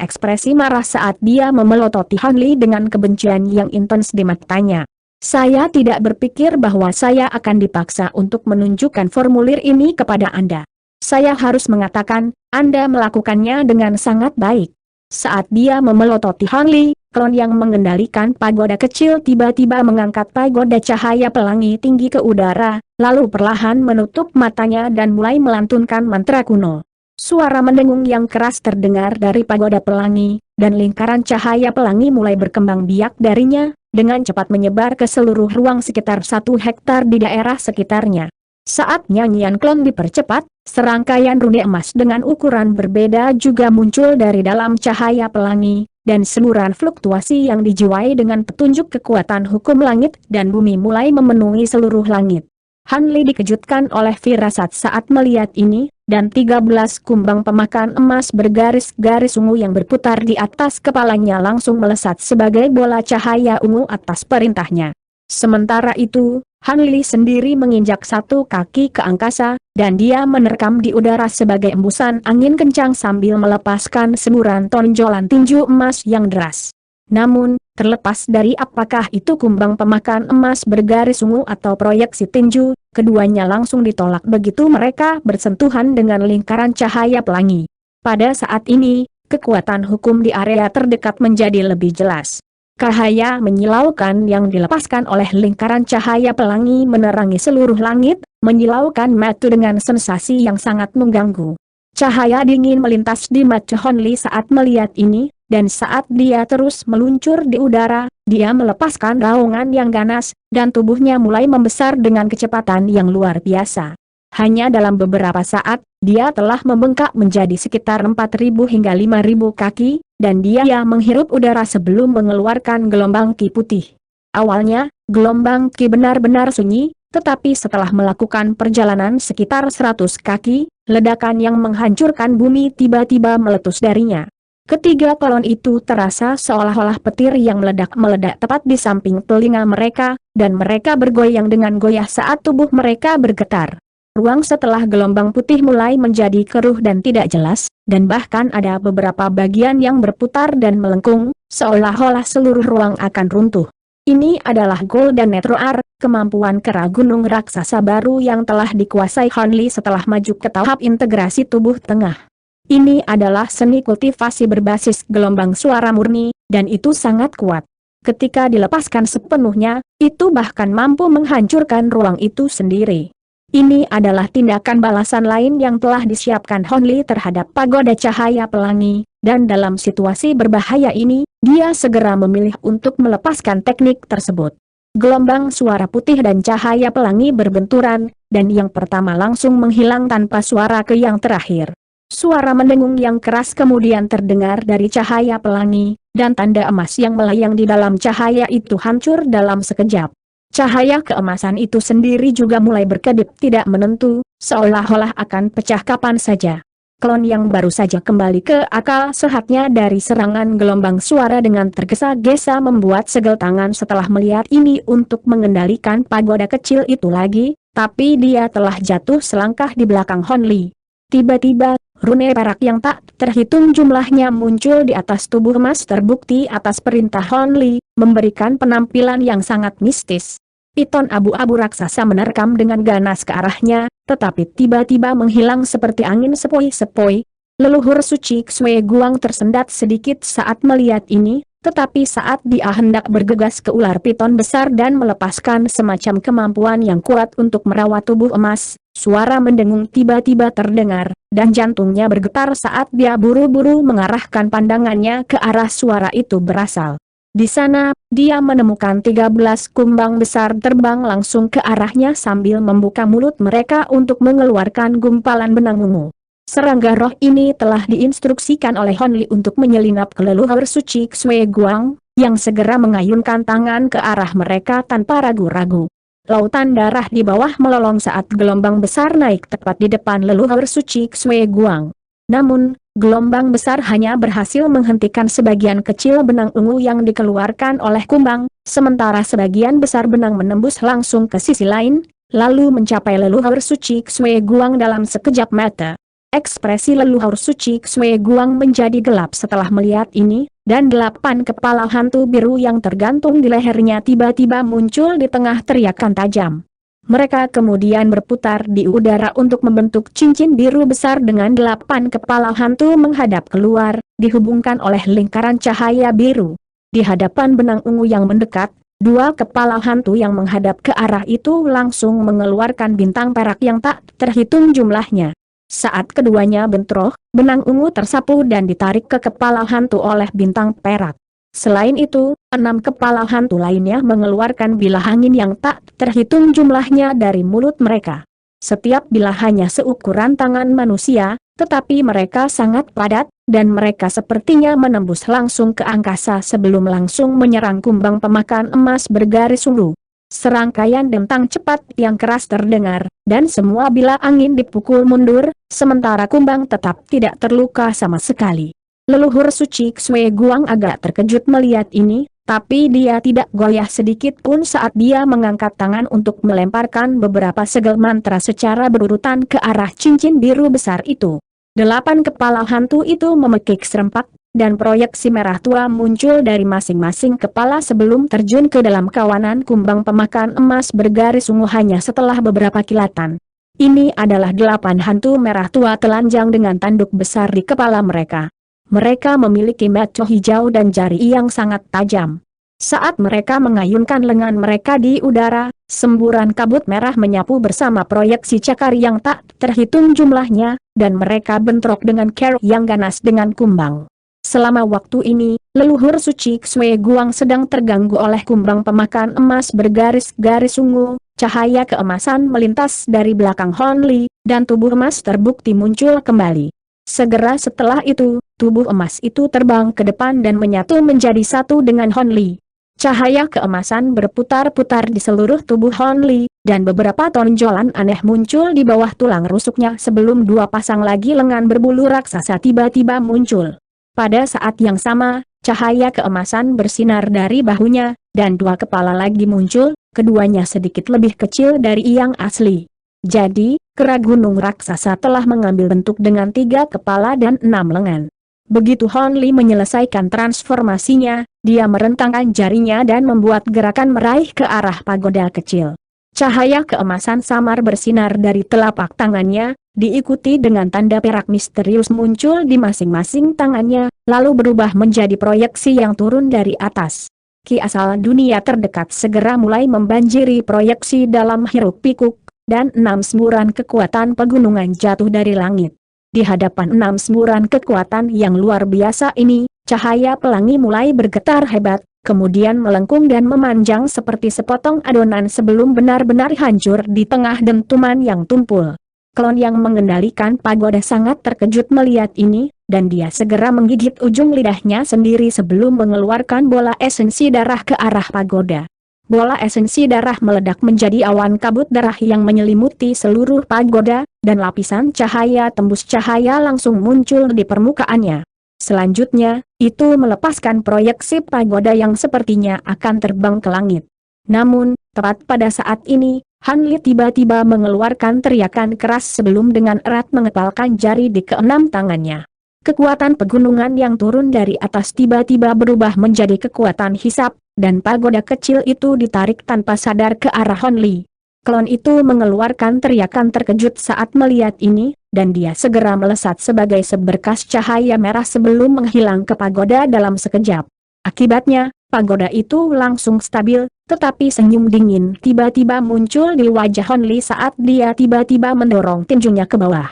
ekspresi marah saat dia memelototi Han Li dengan kebencian yang intens di matanya. Saya tidak berpikir bahwa saya akan dipaksa untuk menunjukkan formulir ini kepada Anda. Saya harus mengatakan, Anda melakukannya dengan sangat baik. Saat dia memelototi Han Li, klon yang mengendalikan pagoda kecil tiba-tiba mengangkat pagoda cahaya pelangi tinggi ke udara, lalu perlahan menutup matanya dan mulai melantunkan mantra kuno. Suara mendengung yang keras terdengar dari pagoda pelangi, dan lingkaran cahaya pelangi mulai berkembang biak darinya, dengan cepat menyebar ke seluruh ruang sekitar 1 hektar di daerah sekitarnya. Saat nyanyian klon dipercepat, serangkaian rune emas dengan ukuran berbeda juga muncul dari dalam cahaya pelangi, dan semburan fluktuasi yang dijiwai dengan petunjuk kekuatan hukum langit dan bumi mulai memenuhi seluruh langit. Han Li dikejutkan oleh firasat saat melihat ini, dan 13 kumbang pemakan emas bergaris-garis ungu yang berputar di atas kepalanya langsung melesat sebagai bola cahaya ungu atas perintahnya. Sementara itu, Han Li sendiri menginjak 1 kaki ke angkasa, dan dia menerkam di udara sebagai embusan angin kencang sambil melepaskan semburan tonjolan tinju emas yang deras. Namun, terlepas dari apakah itu kumbang pemakan emas bergaris ungu atau proyeksi tinju, keduanya langsung ditolak begitu mereka bersentuhan dengan lingkaran cahaya pelangi. Pada saat ini, kekuatan hukum di area terdekat menjadi lebih jelas. Cahaya menyilaukan yang dilepaskan oleh lingkaran cahaya pelangi menerangi seluruh langit, menyilaukan mata dengan sensasi yang sangat mengganggu. Cahaya dingin melintas di mata Hon Li saat melihat ini, dan saat dia terus meluncur di udara, dia melepaskan raungan yang ganas, dan tubuhnya mulai membesar dengan kecepatan yang luar biasa. Hanya dalam beberapa saat, dia telah membengkak menjadi sekitar 4.000 hingga 5.000 kaki, dan dia menghirup udara sebelum mengeluarkan gelombang ki putih. Awalnya, gelombang ki benar-benar sunyi, tetapi setelah melakukan perjalanan sekitar 100 kaki, ledakan yang menghancurkan bumi tiba-tiba meletus darinya. Ketiga kolon itu terasa seolah-olah petir yang meledak-meledak tepat di samping telinga mereka, dan mereka bergoyang dengan goyah saat tubuh mereka bergetar. Ruang setelah gelombang putih mulai menjadi keruh dan tidak jelas, dan bahkan ada beberapa bagian yang berputar dan melengkung, seolah-olah seluruh ruang akan runtuh. Ini adalah Golden Netroar, kemampuan kera gunung raksasa baru yang telah dikuasai Han Li setelah maju ke tahap integrasi tubuh tengah. Ini adalah seni kultivasi berbasis gelombang suara murni, dan itu sangat kuat. Ketika dilepaskan sepenuhnya, itu bahkan mampu menghancurkan ruang itu sendiri. Ini adalah tindakan balasan lain yang telah disiapkan Hon Li terhadap pagoda cahaya pelangi, dan dalam situasi berbahaya ini, dia segera memilih untuk melepaskan teknik tersebut. Gelombang suara putih dan cahaya pelangi berbenturan, dan yang pertama langsung menghilang tanpa suara ke yang terakhir. Suara mendengung yang keras kemudian terdengar dari cahaya pelangi, dan tanda emas yang melayang di dalam cahaya itu hancur dalam sekejap. Cahaya keemasan itu sendiri juga mulai berkedip tidak menentu, seolah-olah akan pecah kapan saja. Klon yang baru saja kembali ke akal sehatnya dari serangan gelombang suara dengan tergesa-gesa membuat segel tangan setelah melihat ini untuk mengendalikan pagoda kecil itu lagi, tapi dia telah jatuh selangkah di belakang Hon Li. Tiba-tiba, rune perak yang tak terhitung jumlahnya muncul di atas tubuh emas terbukti atas perintah Hon Li, memberikan penampilan yang sangat mistis. Piton abu-abu raksasa menerkam dengan ganas ke arahnya, tetapi tiba-tiba menghilang seperti angin sepoi-sepoi. Leluhur suci Xue Guang tersendat sedikit saat melihat ini, tetapi saat dia hendak bergegas ke ular piton besar dan melepaskan semacam kemampuan yang kuat untuk merawat tubuh emas, suara mendengung tiba-tiba terdengar, dan jantungnya bergetar saat dia buru-buru mengarahkan pandangannya ke arah suara itu berasal. Di sana, dia menemukan 13 kumbang besar terbang langsung ke arahnya sambil membuka mulut mereka untuk mengeluarkan gumpalan benang ungu. Serangga roh ini telah diinstruksikan oleh Hon Li untuk menyelinap ke leluhur suci Xue Guang, yang segera mengayunkan tangan ke arah mereka tanpa ragu-ragu. Lautan darah di bawah melolong saat gelombang besar naik tepat di depan leluhur suci Xue Guang. Namun, gelombang besar hanya berhasil menghentikan sebagian kecil benang ungu yang dikeluarkan oleh kumbang, sementara sebagian besar benang menembus langsung ke sisi lain, lalu mencapai leluhur suci Xue Guang dalam sekejap mata. Ekspresi leluhur suci Xue Guang menjadi gelap setelah melihat ini, dan 8 kepala hantu biru yang tergantung di lehernya tiba-tiba muncul di tengah teriakan tajam. Mereka kemudian berputar di udara untuk membentuk cincin biru besar dengan 8 kepala hantu menghadap keluar, dihubungkan oleh lingkaran cahaya biru. Di hadapan benang ungu yang mendekat, 2 kepala hantu yang menghadap ke arah itu langsung mengeluarkan bintang perak yang tak terhitung jumlahnya. Saat keduanya bentrok, benang ungu tersapu dan ditarik ke kepala hantu oleh bintang perak. Selain itu, 6 kepala hantu lainnya mengeluarkan bilah angin yang tak terhitung jumlahnya dari mulut mereka. Setiap bilah hanya seukuran tangan manusia, tetapi mereka sangat padat, dan mereka sepertinya menembus langsung ke angkasa sebelum langsung menyerang kumbang pemakan emas bergaris ungu. Serangkaian dentang cepat yang keras terdengar, dan semua bilah angin dipukul mundur, sementara kumbang tetap tidak terluka sama sekali. Leluhur suci Xue Guang agak terkejut melihat ini, tapi dia tidak goyah sedikit pun saat dia mengangkat tangan untuk melemparkan beberapa segel mantra secara berurutan ke arah cincin biru besar itu. 8 kepala hantu itu memekik serempak, dan proyeksi merah tua muncul dari masing-masing kepala sebelum terjun ke dalam kawanan kumbang pemakan emas bergaris ungu hanya setelah beberapa kilatan. Ini adalah 8 hantu merah tua telanjang dengan tanduk besar di kepala mereka. Mereka memiliki mata hijau dan jari yang sangat tajam. Saat mereka mengayunkan lengan mereka di udara, semburan kabut merah menyapu bersama proyeksi cakar yang tak terhitung jumlahnya, dan mereka bentrok dengan cara yang ganas dengan kumbang. Selama waktu ini, leluhur suci Xue Guang sedang terganggu oleh kumbang pemakan emas bergaris-garis ungu, cahaya keemasan melintas dari belakang Hon Li, dan tubuh emas terbukti muncul kembali. Segera setelah itu, tubuh emas itu terbang ke depan dan menyatu menjadi satu dengan Hon Li. Cahaya keemasan berputar-putar di seluruh tubuh Hon Li, dan beberapa tonjolan aneh muncul di bawah tulang rusuknya sebelum 2 pasang lagi lengan berbulu raksasa tiba-tiba muncul. Pada saat yang sama, cahaya keemasan bersinar dari bahunya, dan 2 kepala lagi muncul, keduanya sedikit lebih kecil dari yang asli. Jadi, kera gunung raksasa telah mengambil bentuk dengan 3 kepala dan 6 lengan. Begitu Hon Li menyelesaikan transformasinya, dia merentangkan jarinya dan membuat gerakan meraih ke arah pagoda kecil. Cahaya keemasan samar bersinar dari telapak tangannya, diikuti dengan tanda perak misterius muncul di masing-masing tangannya, lalu berubah menjadi proyeksi yang turun dari atas. Ki asal dunia terdekat segera mulai membanjiri proyeksi dalam hiruk pikuk, dan 6 semburan kekuatan pegunungan jatuh dari langit. Di hadapan 6 semburan kekuatan yang luar biasa ini, cahaya pelangi mulai bergetar hebat, kemudian melengkung dan memanjang seperti sepotong adonan sebelum benar-benar hancur di tengah dentuman yang tumpul. Klon yang mengendalikan pagoda sangat terkejut melihat ini, dan dia segera menggigit ujung lidahnya sendiri sebelum mengeluarkan bola esensi darah ke arah pagoda. Bola esensi darah meledak menjadi awan kabut darah yang menyelimuti seluruh pagoda, dan lapisan cahaya tembus cahaya langsung muncul di permukaannya. Selanjutnya, itu melepaskan proyeksi pagoda yang sepertinya akan terbang ke langit. Namun, tepat pada saat ini, Han Li tiba-tiba mengeluarkan teriakan keras sebelum dengan erat mengepalkan jari di keenam tangannya. Kekuatan pegunungan yang turun dari atas tiba-tiba berubah menjadi kekuatan hisap, dan pagoda kecil itu ditarik tanpa sadar ke arah Han Li. Klon itu mengeluarkan teriakan terkejut saat melihat ini, dan dia segera melesat sebagai seberkas cahaya merah sebelum menghilang ke pagoda dalam sekejap. Akibatnya, pagoda itu langsung stabil, tetapi senyum dingin tiba-tiba muncul di wajah Han Li saat dia tiba-tiba mendorong tinjunya ke bawah.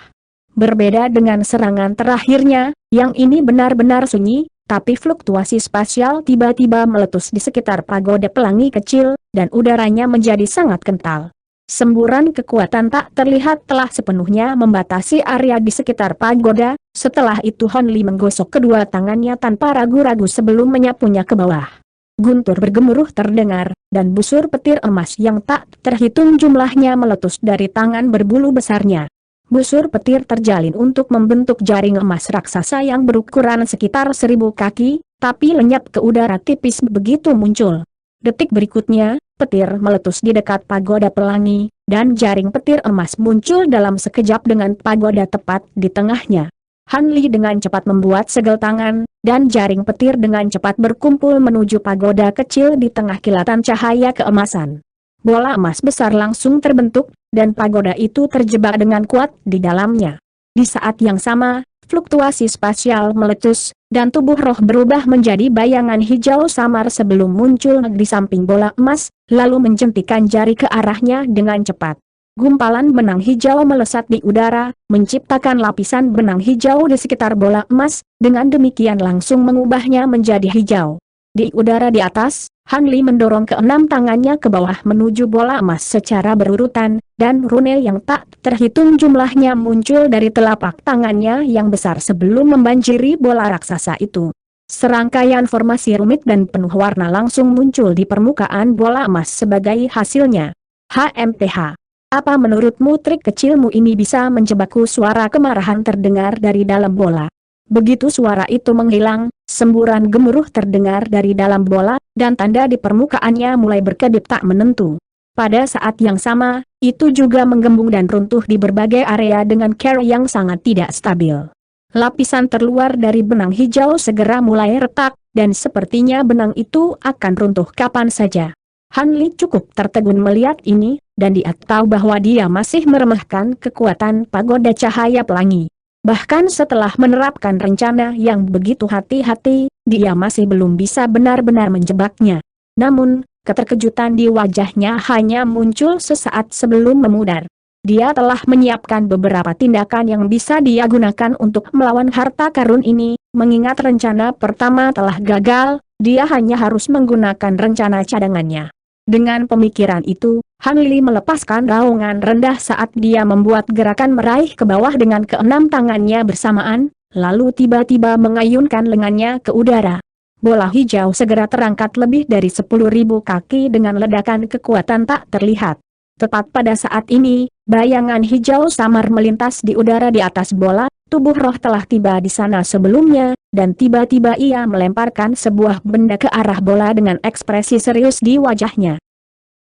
Berbeda dengan serangan terakhirnya, yang ini benar-benar sunyi, tapi fluktuasi spasial tiba-tiba meletus di sekitar pagoda pelangi kecil, dan udaranya menjadi sangat kental. Semburan kekuatan tak terlihat telah sepenuhnya membatasi area di sekitar pagoda. Setelah itu Han Li menggosok kedua tangannya tanpa ragu-ragu sebelum menyapunya ke bawah. Guntur bergemuruh terdengar, dan busur petir emas yang tak terhitung jumlahnya meletus dari tangan berbulu besarnya. Busur petir terjalin untuk membentuk jaring emas raksasa yang berukuran sekitar 1000 kaki, tapi lenyap ke udara tipis begitu muncul. Detik berikutnya, petir meletus di dekat pagoda pelangi, dan jaring petir emas muncul dalam sekejap dengan pagoda tepat di tengahnya. Han Li dengan cepat membuat segel tangan, dan jaring petir dengan cepat berkumpul menuju pagoda kecil di tengah kilatan cahaya keemasan. Bola emas besar langsung terbentuk, dan pagoda itu terjebak dengan kuat di dalamnya. Di saat yang sama, fluktuasi spasial meletus, dan tubuh roh berubah menjadi bayangan hijau samar sebelum muncul di samping bola emas, lalu menjentikan jari ke arahnya dengan cepat. Gumpalan benang hijau melesat di udara, menciptakan lapisan benang hijau di sekitar bola emas, dengan demikian langsung mengubahnya menjadi hijau. Di udara di atas, Han Li mendorong keenam tangannya ke bawah menuju bola emas secara berurutan, dan rune yang tak terhitung jumlahnya muncul dari telapak tangannya yang besar sebelum membanjiri bola raksasa itu. Serangkaian formasi rumit dan penuh warna langsung muncul di permukaan bola emas sebagai hasilnya. HMTH. Apa menurutmu trik kecilmu ini bisa menjebakku? Suara kemarahan terdengar dari dalam bola. Begitu suara itu menghilang, semburan gemuruh terdengar dari dalam bola, dan tanda di permukaannya mulai berkedip tak menentu. Pada saat yang sama, itu juga menggembung dan runtuh di berbagai area dengan cara yang sangat tidak stabil. Lapisan terluar dari benang hijau segera mulai retak, dan sepertinya benang itu akan runtuh kapan saja. Han Li cukup tertegun melihat ini, dan dia tahu bahwa dia masih meremehkan kekuatan pagoda cahaya pelangi. Bahkan setelah menerapkan rencana yang begitu hati-hati, dia masih belum bisa benar-benar menjebaknya. Namun, keterkejutan di wajahnya hanya muncul sesaat sebelum memudar. Dia telah menyiapkan beberapa tindakan yang bisa dia gunakan untuk melawan harta karun ini. Mengingat rencana pertama telah gagal, dia hanya harus menggunakan rencana cadangannya. Dengan pemikiran itu, Han Li melepaskan raungan rendah saat dia membuat gerakan meraih ke bawah dengan keenam tangannya bersamaan, lalu tiba-tiba mengayunkan lengannya ke udara. Bola hijau segera terangkat lebih dari 10.000 kaki dengan ledakan kekuatan tak terlihat. Tepat pada saat ini, bayangan hijau samar melintas di udara di atas bola. Tubuh roh telah tiba di sana sebelumnya, dan tiba-tiba ia melemparkan sebuah benda ke arah bola dengan ekspresi serius di wajahnya.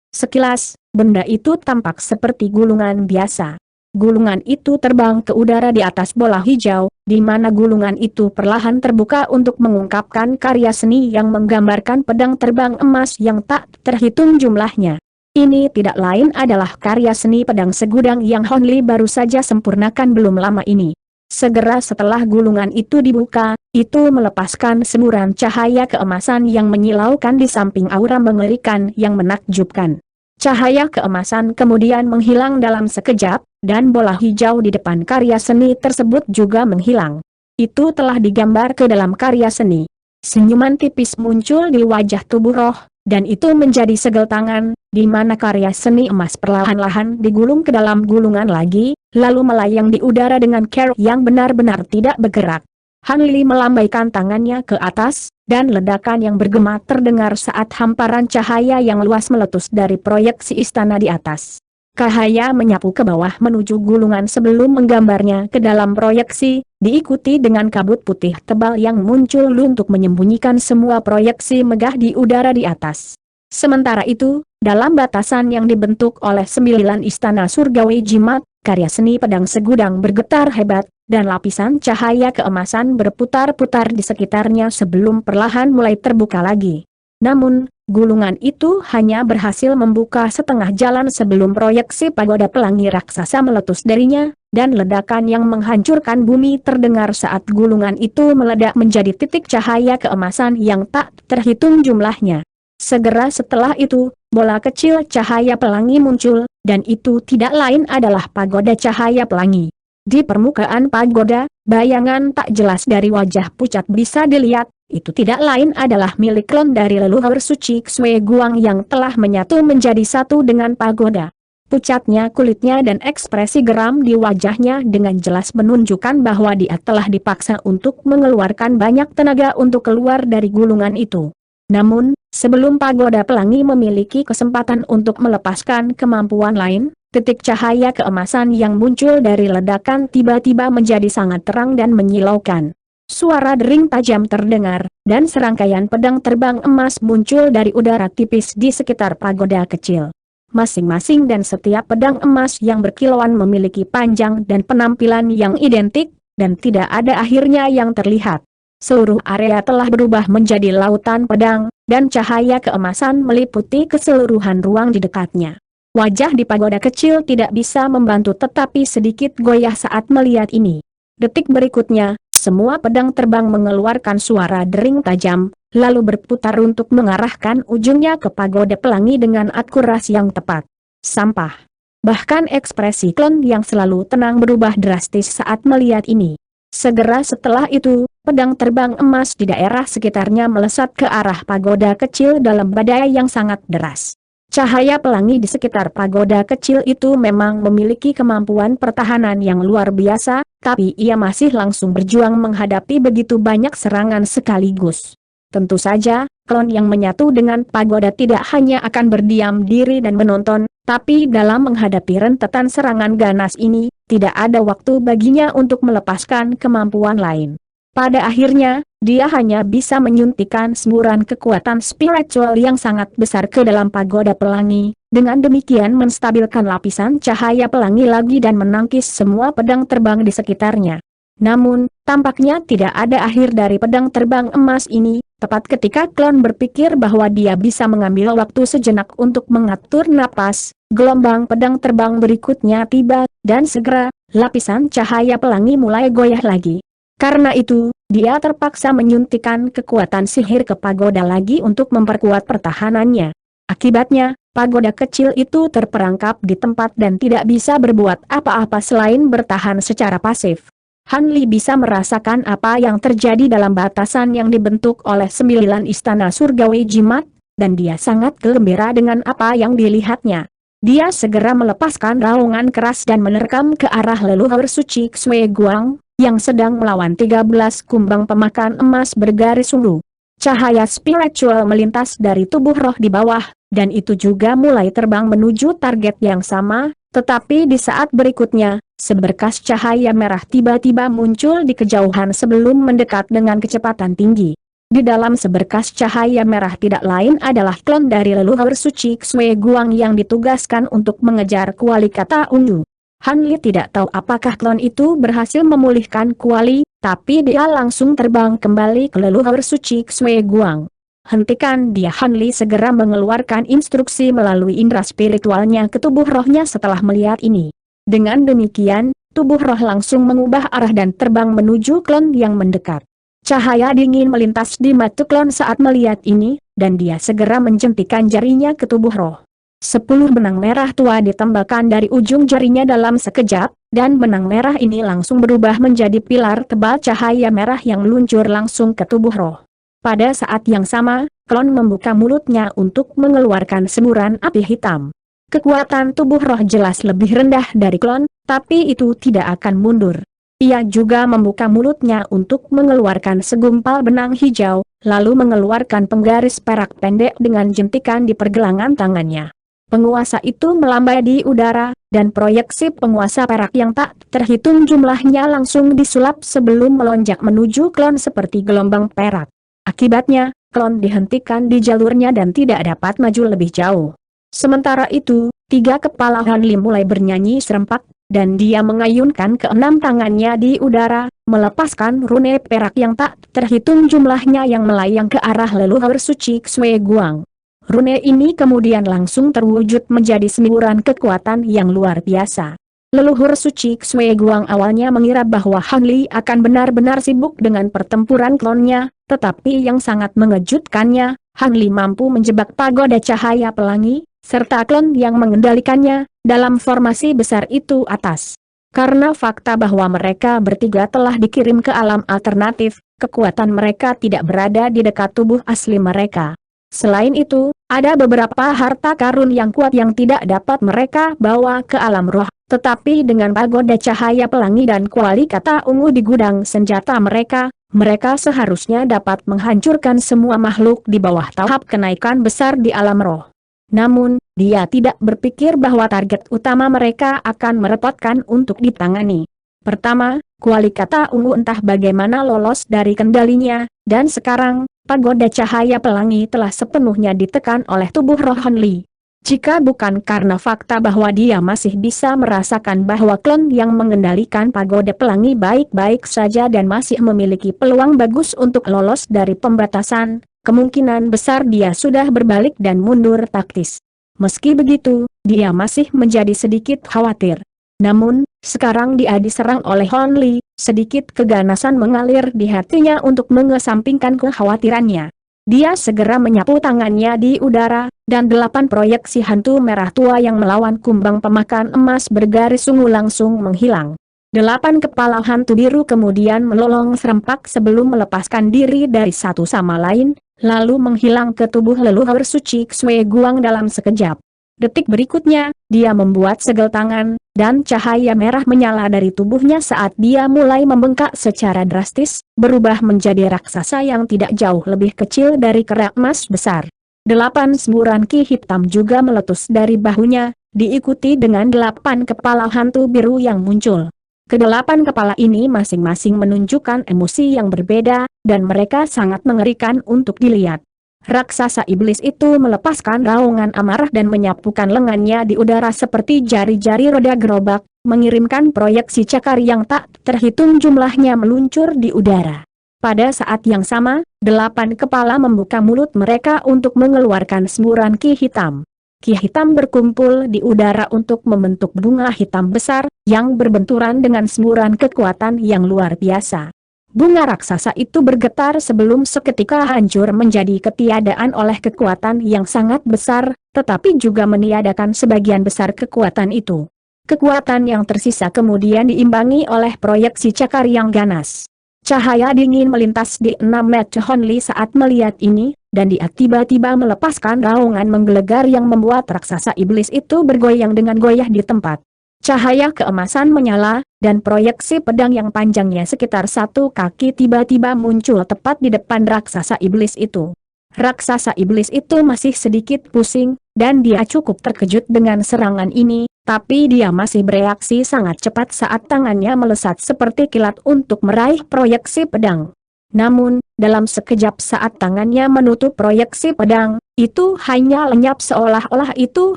Sekilas, benda itu tampak seperti gulungan biasa. Gulungan itu terbang ke udara di atas bola hijau, di mana gulungan itu perlahan terbuka untuk mengungkapkan karya seni yang menggambarkan pedang terbang emas yang tak terhitung jumlahnya. Ini tidak lain adalah karya seni pedang segudang yang Han Li baru saja sempurnakan belum lama ini. Segera setelah gulungan itu dibuka, itu melepaskan semburan cahaya keemasan yang menyilaukan di samping aura mengerikan yang menakjubkan. Cahaya keemasan kemudian menghilang dalam sekejap, dan bola hijau di depan karya seni tersebut juga menghilang. Itu telah digambar ke dalam karya seni. Senyuman tipis muncul di wajah tubuh roh, dan itu menjadi segel tangan, di mana karya seni emas perlahan-lahan digulung ke dalam gulungan lagi, lalu melayang di udara dengan cara yang benar-benar tidak bergerak. Han Li melambaikan tangannya ke atas, dan ledakan yang bergema terdengar saat hamparan cahaya yang luas meletus dari proyeksi istana di atas. Cahaya menyapu ke bawah menuju gulungan sebelum menggambarnya ke dalam proyeksi, diikuti dengan kabut putih tebal yang muncul untuk menyembunyikan semua proyeksi megah di udara di atas. Sementara itu, dalam batasan yang dibentuk oleh 9 istana surgawi jimat, karya seni pedang segudang bergetar hebat, dan lapisan cahaya keemasan berputar-putar di sekitarnya sebelum perlahan mulai terbuka lagi. Namun, gulungan itu hanya berhasil membuka setengah jalan sebelum proyeksi pagoda pelangi raksasa meletus darinya, dan ledakan yang menghancurkan bumi terdengar saat gulungan itu meledak menjadi titik cahaya keemasan yang tak terhitung jumlahnya. Segera setelah itu, bola kecil cahaya pelangi muncul, dan itu tidak lain adalah pagoda cahaya pelangi. Di permukaan pagoda, bayangan tak jelas dari wajah pucat bisa dilihat, itu tidak lain adalah milik klon dari leluhur suci Xue Guang yang telah menyatu menjadi satu dengan pagoda. Pucatnya kulitnya dan ekspresi geram di wajahnya dengan jelas menunjukkan bahwa dia telah dipaksa untuk mengeluarkan banyak tenaga untuk keluar dari gulungan itu. Namun, sebelum pagoda pelangi memiliki kesempatan untuk melepaskan kemampuan lain, titik cahaya keemasan yang muncul dari ledakan tiba-tiba menjadi sangat terang dan menyilaukan. Suara dering tajam terdengar, dan serangkaian pedang terbang emas muncul dari udara tipis di sekitar pagoda kecil. Masing-masing dan setiap pedang emas yang berkilauan memiliki panjang dan penampilan yang identik, dan tidak ada akhirnya yang terlihat. Seluruh area telah berubah menjadi lautan pedang, dan cahaya keemasan meliputi keseluruhan ruang di dekatnya. Wajah di pagoda kecil tidak bisa membantu tetapi sedikit goyah saat melihat ini. Detik berikutnya, semua pedang terbang mengeluarkan suara dering tajam, lalu berputar untuk mengarahkan ujungnya ke pagoda pelangi dengan akurasi yang tepat. Sampah. Bahkan ekspresi klon yang selalu tenang berubah drastis saat melihat ini. Segera setelah itu, pedang terbang emas di daerah sekitarnya melesat ke arah pagoda kecil dalam badai yang sangat deras. Cahaya pelangi di sekitar pagoda kecil itu memang memiliki kemampuan pertahanan yang luar biasa, tapi ia masih langsung berjuang menghadapi begitu banyak serangan sekaligus. Tentu saja, klon yang menyatu dengan pagoda tidak hanya akan berdiam diri dan menonton, tapi dalam menghadapi rentetan serangan ganas ini, tidak ada waktu baginya untuk melepaskan kemampuan lain. Pada akhirnya, dia hanya bisa menyuntikkan semburan kekuatan spiritual yang sangat besar ke dalam pagoda pelangi, dengan demikian menstabilkan lapisan cahaya pelangi lagi dan menangkis semua pedang terbang di sekitarnya. Namun, tampaknya tidak ada akhir dari pedang terbang emas ini, tepat ketika klon berpikir bahwa dia bisa mengambil waktu sejenak untuk mengatur napas, gelombang pedang terbang berikutnya tiba, dan segera, lapisan cahaya pelangi mulai goyah lagi. Karena itu, dia terpaksa menyuntikkan kekuatan sihir ke pagoda lagi untuk memperkuat pertahanannya. Akibatnya, pagoda kecil itu terperangkap di tempat dan tidak bisa berbuat apa-apa selain bertahan secara pasif. Han Li bisa merasakan apa yang terjadi dalam batasan yang dibentuk oleh 9 istana surgawi jimat, dan dia sangat gembira dengan apa yang dilihatnya. Dia segera melepaskan raungan keras dan menerkam ke arah leluhur suci Xue Guang, yang sedang melawan 13 kumbang pemakan emas bergaris ungu. Cahaya spiritual melintas dari tubuh roh di bawah, dan itu juga mulai terbang menuju target yang sama, tetapi di saat berikutnya, seberkas cahaya merah tiba-tiba muncul di kejauhan sebelum mendekat dengan kecepatan tinggi. Di dalam seberkas cahaya merah tidak lain adalah klon dari leluhur suci Xue Guang yang ditugaskan untuk mengejar kuali kata ungu. Han Li tidak tahu apakah klon itu berhasil memulihkan kuali, tapi dia langsung terbang kembali ke leluhur suci Xue Guang. Hentikan dia! Han Li segera mengeluarkan instruksi melalui indera spiritualnya ke tubuh rohnya setelah melihat ini. Dengan demikian, tubuh roh langsung mengubah arah dan terbang menuju klon yang mendekat. Cahaya dingin melintas di mata klon saat melihat ini, dan dia segera menjentikan jarinya ke tubuh roh. 10 benang merah tua ditembakkan dari ujung jarinya dalam sekejap, dan benang merah ini langsung berubah menjadi pilar tebal cahaya merah yang meluncur langsung ke tubuh roh. Pada saat yang sama, klon membuka mulutnya untuk mengeluarkan semburan api hitam. Kekuatan tubuh roh jelas lebih rendah dari klon, tapi itu tidak akan mundur. Ia juga membuka mulutnya untuk mengeluarkan segumpal benang hijau, lalu mengeluarkan penggaris perak pendek dengan jentikan di pergelangan tangannya. Penguasa itu melambai di udara, dan proyeksi penguasa perak yang tak terhitung jumlahnya langsung disulap sebelum melonjak menuju klon seperti gelombang perak. Akibatnya, klon dihentikan di jalurnya dan tidak dapat maju lebih jauh. Sementara itu, 3 kepala Hanli mulai bernyanyi serempak, dan dia mengayunkan keenam tangannya di udara, melepaskan rune perak yang tak terhitung jumlahnya yang melayang ke arah leluhur suci Xue Guang. Rune ini kemudian langsung terwujud menjadi semburan kekuatan yang luar biasa. Leluhur suci Xue Guang awalnya mengira bahwa Han Li akan benar-benar sibuk dengan pertempuran klonnya, tetapi yang sangat mengejutkannya, Han Li mampu menjebak pagoda cahaya pelangi, serta klon yang mengendalikannya, dalam formasi besar itu atas. Karena fakta bahwa mereka bertiga telah dikirim ke alam alternatif, kekuatan mereka tidak berada di dekat tubuh asli mereka. Selain itu, ada beberapa harta karun yang kuat yang tidak dapat mereka bawa ke alam roh, tetapi dengan pagoda cahaya pelangi dan kuali kata ungu di gudang senjata mereka, mereka seharusnya dapat menghancurkan semua makhluk di bawah tahap kenaikan besar di alam roh. Namun, dia tidak berpikir bahwa target utama mereka akan merepotkan untuk ditangani. Pertama, kuali kata ungu entah bagaimana lolos dari kendalinya, dan sekarang, pagoda cahaya pelangi telah sepenuhnya ditekan oleh tubuh roh Han Li. Jika bukan karena fakta bahwa dia masih bisa merasakan bahwa klon yang mengendalikan pagoda pelangi baik-baik saja dan masih memiliki peluang bagus untuk lolos dari pembatasan, kemungkinan besar dia sudah berbalik dan mundur taktis. Meski begitu, dia masih menjadi sedikit khawatir. Namun, sekarang dia diserang oleh Han Li, sedikit keganasan mengalir di hatinya untuk mengesampingkan kekhawatirannya. Dia segera menyapu tangannya di udara, dan 8 proyeksi hantu merah tua yang melawan kumbang pemakan emas bergaris ungu langsung menghilang. 8 kepala hantu biru kemudian melolong serempak sebelum melepaskan diri dari satu sama lain, lalu menghilang ke tubuh leluhur suci Xue Guang dalam sekejap. Detik berikutnya, dia membuat segel tangan, dan cahaya merah menyala dari tubuhnya saat dia mulai membengkak secara drastis, berubah menjadi raksasa yang tidak jauh lebih kecil dari kerak emas besar. 8 semburan ki hitam juga meletus dari bahunya, diikuti dengan 8 kepala hantu biru yang muncul. Kedelapan kepala ini masing-masing menunjukkan emosi yang berbeda, dan mereka sangat mengerikan untuk dilihat. Raksasa iblis itu melepaskan raungan amarah dan menyapukan lengannya di udara seperti jari-jari roda gerobak, mengirimkan proyeksi cakar yang tak terhitung jumlahnya meluncur di udara. Pada saat yang sama, 8 kepala membuka mulut mereka untuk mengeluarkan semburan ki hitam. Ki hitam berkumpul di udara untuk membentuk bunga hitam besar, yang berbenturan dengan semburan kekuatan yang luar biasa. Bunga raksasa itu bergetar sebelum seketika hancur menjadi ketiadaan oleh kekuatan yang sangat besar, tetapi juga meniadakan sebagian besar kekuatan itu. Kekuatan yang tersisa kemudian diimbangi oleh proyeksi cakar yang ganas. Cahaya dingin melintas di 6 mata Han Li saat melihat ini, dan dia tiba-tiba melepaskan raungan menggelegar yang membuat raksasa iblis itu bergoyang dengan goyah di tempat. Cahaya keemasan menyala, dan proyeksi pedang yang panjangnya sekitar 1 kaki tiba-tiba muncul tepat di depan raksasa iblis itu. Raksasa iblis itu masih sedikit pusing, dan dia cukup terkejut dengan serangan ini, tapi dia masih bereaksi sangat cepat saat tangannya melesat seperti kilat untuk meraih proyeksi pedang. Namun, dalam sekejap saat tangannya menutup proyeksi pedang, itu hanya lenyap seolah-olah itu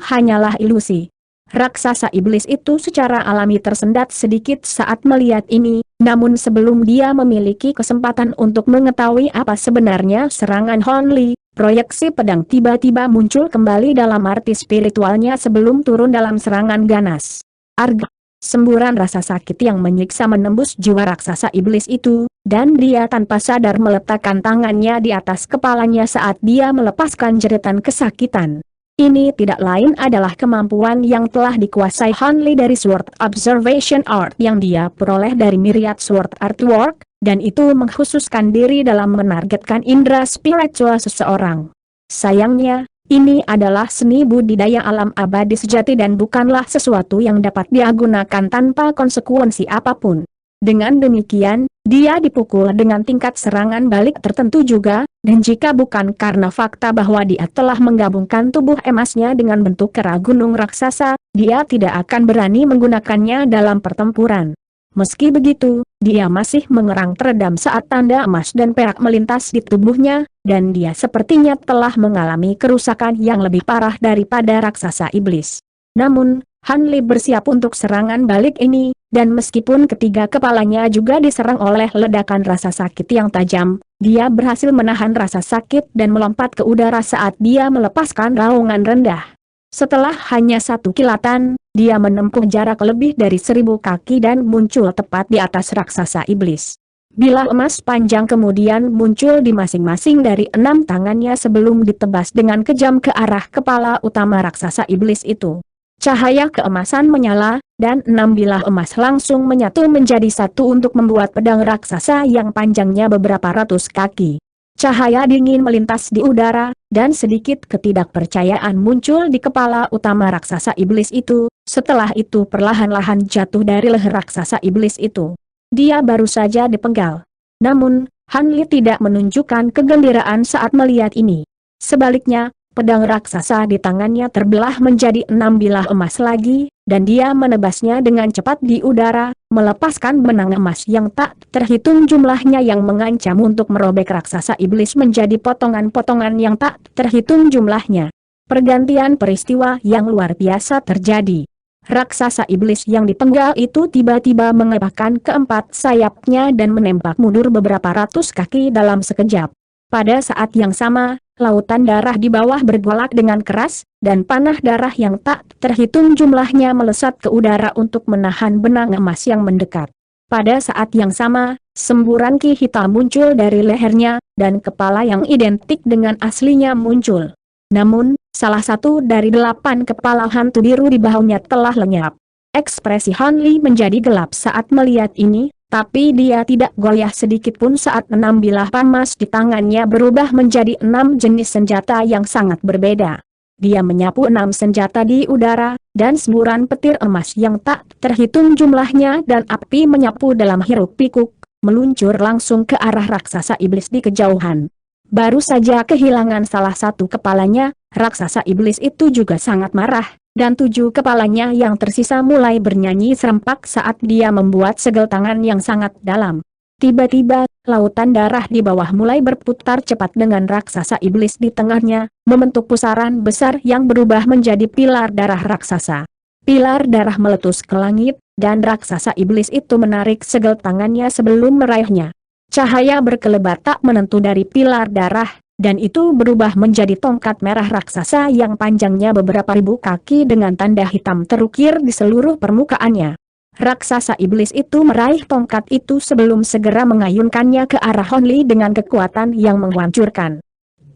hanyalah ilusi. Raksasa iblis itu secara alami tersendat sedikit saat melihat ini, namun sebelum dia memiliki kesempatan untuk mengetahui apa sebenarnya serangan Han Li, proyeksi pedang tiba-tiba muncul kembali dalam arti spiritualnya sebelum turun dalam serangan ganas. Arg! Semburan rasa sakit yang menyiksa menembus jiwa raksasa iblis itu, dan dia tanpa sadar meletakkan tangannya di atas kepalanya saat dia melepaskan jeritan kesakitan. Ini tidak lain adalah kemampuan yang telah dikuasai Han Li dari Sword Observation Art yang dia peroleh dari Myriad Sword Artwork, dan itu mengkhususkan diri dalam menargetkan indera spiritual seseorang. Sayangnya, ini adalah seni budidaya alam abadi sejati dan bukanlah sesuatu yang dapat dia gunakan tanpa konsekuensi apapun. Dengan demikian, dia dipukul dengan tingkat serangan balik tertentu juga, dan jika bukan karena fakta bahwa dia telah menggabungkan tubuh emasnya dengan bentuk kera gunung raksasa, dia tidak akan berani menggunakannya dalam pertempuran. Meski begitu, dia masih mengerang teredam saat tanda emas dan perak melintas di tubuhnya, dan dia sepertinya telah mengalami kerusakan yang lebih parah daripada raksasa iblis. Namun, Han Li bersiap untuk serangan balik ini, dan meskipun ketiga kepalanya juga diserang oleh ledakan rasa sakit yang tajam, dia berhasil menahan rasa sakit dan melompat ke udara saat dia melepaskan raungan rendah. Setelah hanya satu kilatan, dia menempuh jarak lebih dari 1000 kaki dan muncul tepat di atas raksasa iblis. Bilah emas panjang kemudian muncul di masing-masing dari 6 tangannya sebelum ditebas dengan kejam ke arah kepala utama raksasa iblis itu. Cahaya keemasan menyala, dan 6 bilah emas langsung menyatu menjadi satu untuk membuat pedang raksasa yang panjangnya beberapa ratus kaki. Cahaya dingin melintas di udara, dan sedikit ketidakpercayaan muncul di kepala utama raksasa iblis itu. Setelah itu perlahan-lahan jatuh dari leher raksasa iblis itu. Dia baru saja dipenggal. Namun, Han Li tidak menunjukkan kegembiraan saat melihat ini. Sebaliknya, pedang raksasa di tangannya terbelah menjadi 6 bilah emas lagi, dan dia menebasnya dengan cepat di udara, melepaskan benang emas yang tak terhitung jumlahnya yang mengancam untuk merobek raksasa iblis menjadi potongan-potongan yang tak terhitung jumlahnya. Pergantian peristiwa yang luar biasa terjadi. Raksasa iblis yang dipenggal itu tiba-tiba mengebahkan keempat sayapnya dan menembak mundur beberapa ratus kaki dalam sekejap. Pada saat yang sama, lautan darah di bawah bergolak dengan keras, dan panah darah yang tak terhitung jumlahnya melesat ke udara untuk menahan benang emas yang mendekat. Pada saat yang sama, semburan ki hitam muncul dari lehernya, dan kepala yang identik dengan aslinya muncul. Namun, salah satu dari 8 kepala hantu biru di bahunya telah lenyap. Ekspresi Han Li menjadi gelap saat melihat ini, tapi dia tidak goyah sedikitpun saat 6 bilah emas di tangannya berubah menjadi 6 jenis senjata yang sangat berbeda. Dia menyapu 6 senjata di udara, dan semburan petir emas yang tak terhitung jumlahnya dan api menyapu dalam hiruk pikuk, meluncur langsung ke arah raksasa iblis di kejauhan. Baru saja kehilangan salah satu kepalanya, raksasa iblis itu juga sangat marah, dan 7 kepalanya yang tersisa mulai bernyanyi serempak saat dia membuat segel tangan yang sangat dalam. Tiba-tiba, lautan darah di bawah mulai berputar cepat dengan raksasa iblis di tengahnya, membentuk pusaran besar yang berubah menjadi pilar darah raksasa. Pilar darah meletus ke langit, dan raksasa iblis itu menarik segel tangannya sebelum meraihnya. Cahaya berkelebat tak menentu dari pilar darah, dan itu berubah menjadi tongkat merah raksasa yang panjangnya beberapa ribu kaki dengan tanda hitam terukir di seluruh permukaannya. Raksasa iblis itu meraih tongkat itu sebelum segera mengayunkannya ke arah Han Li dengan kekuatan yang menghancurkan.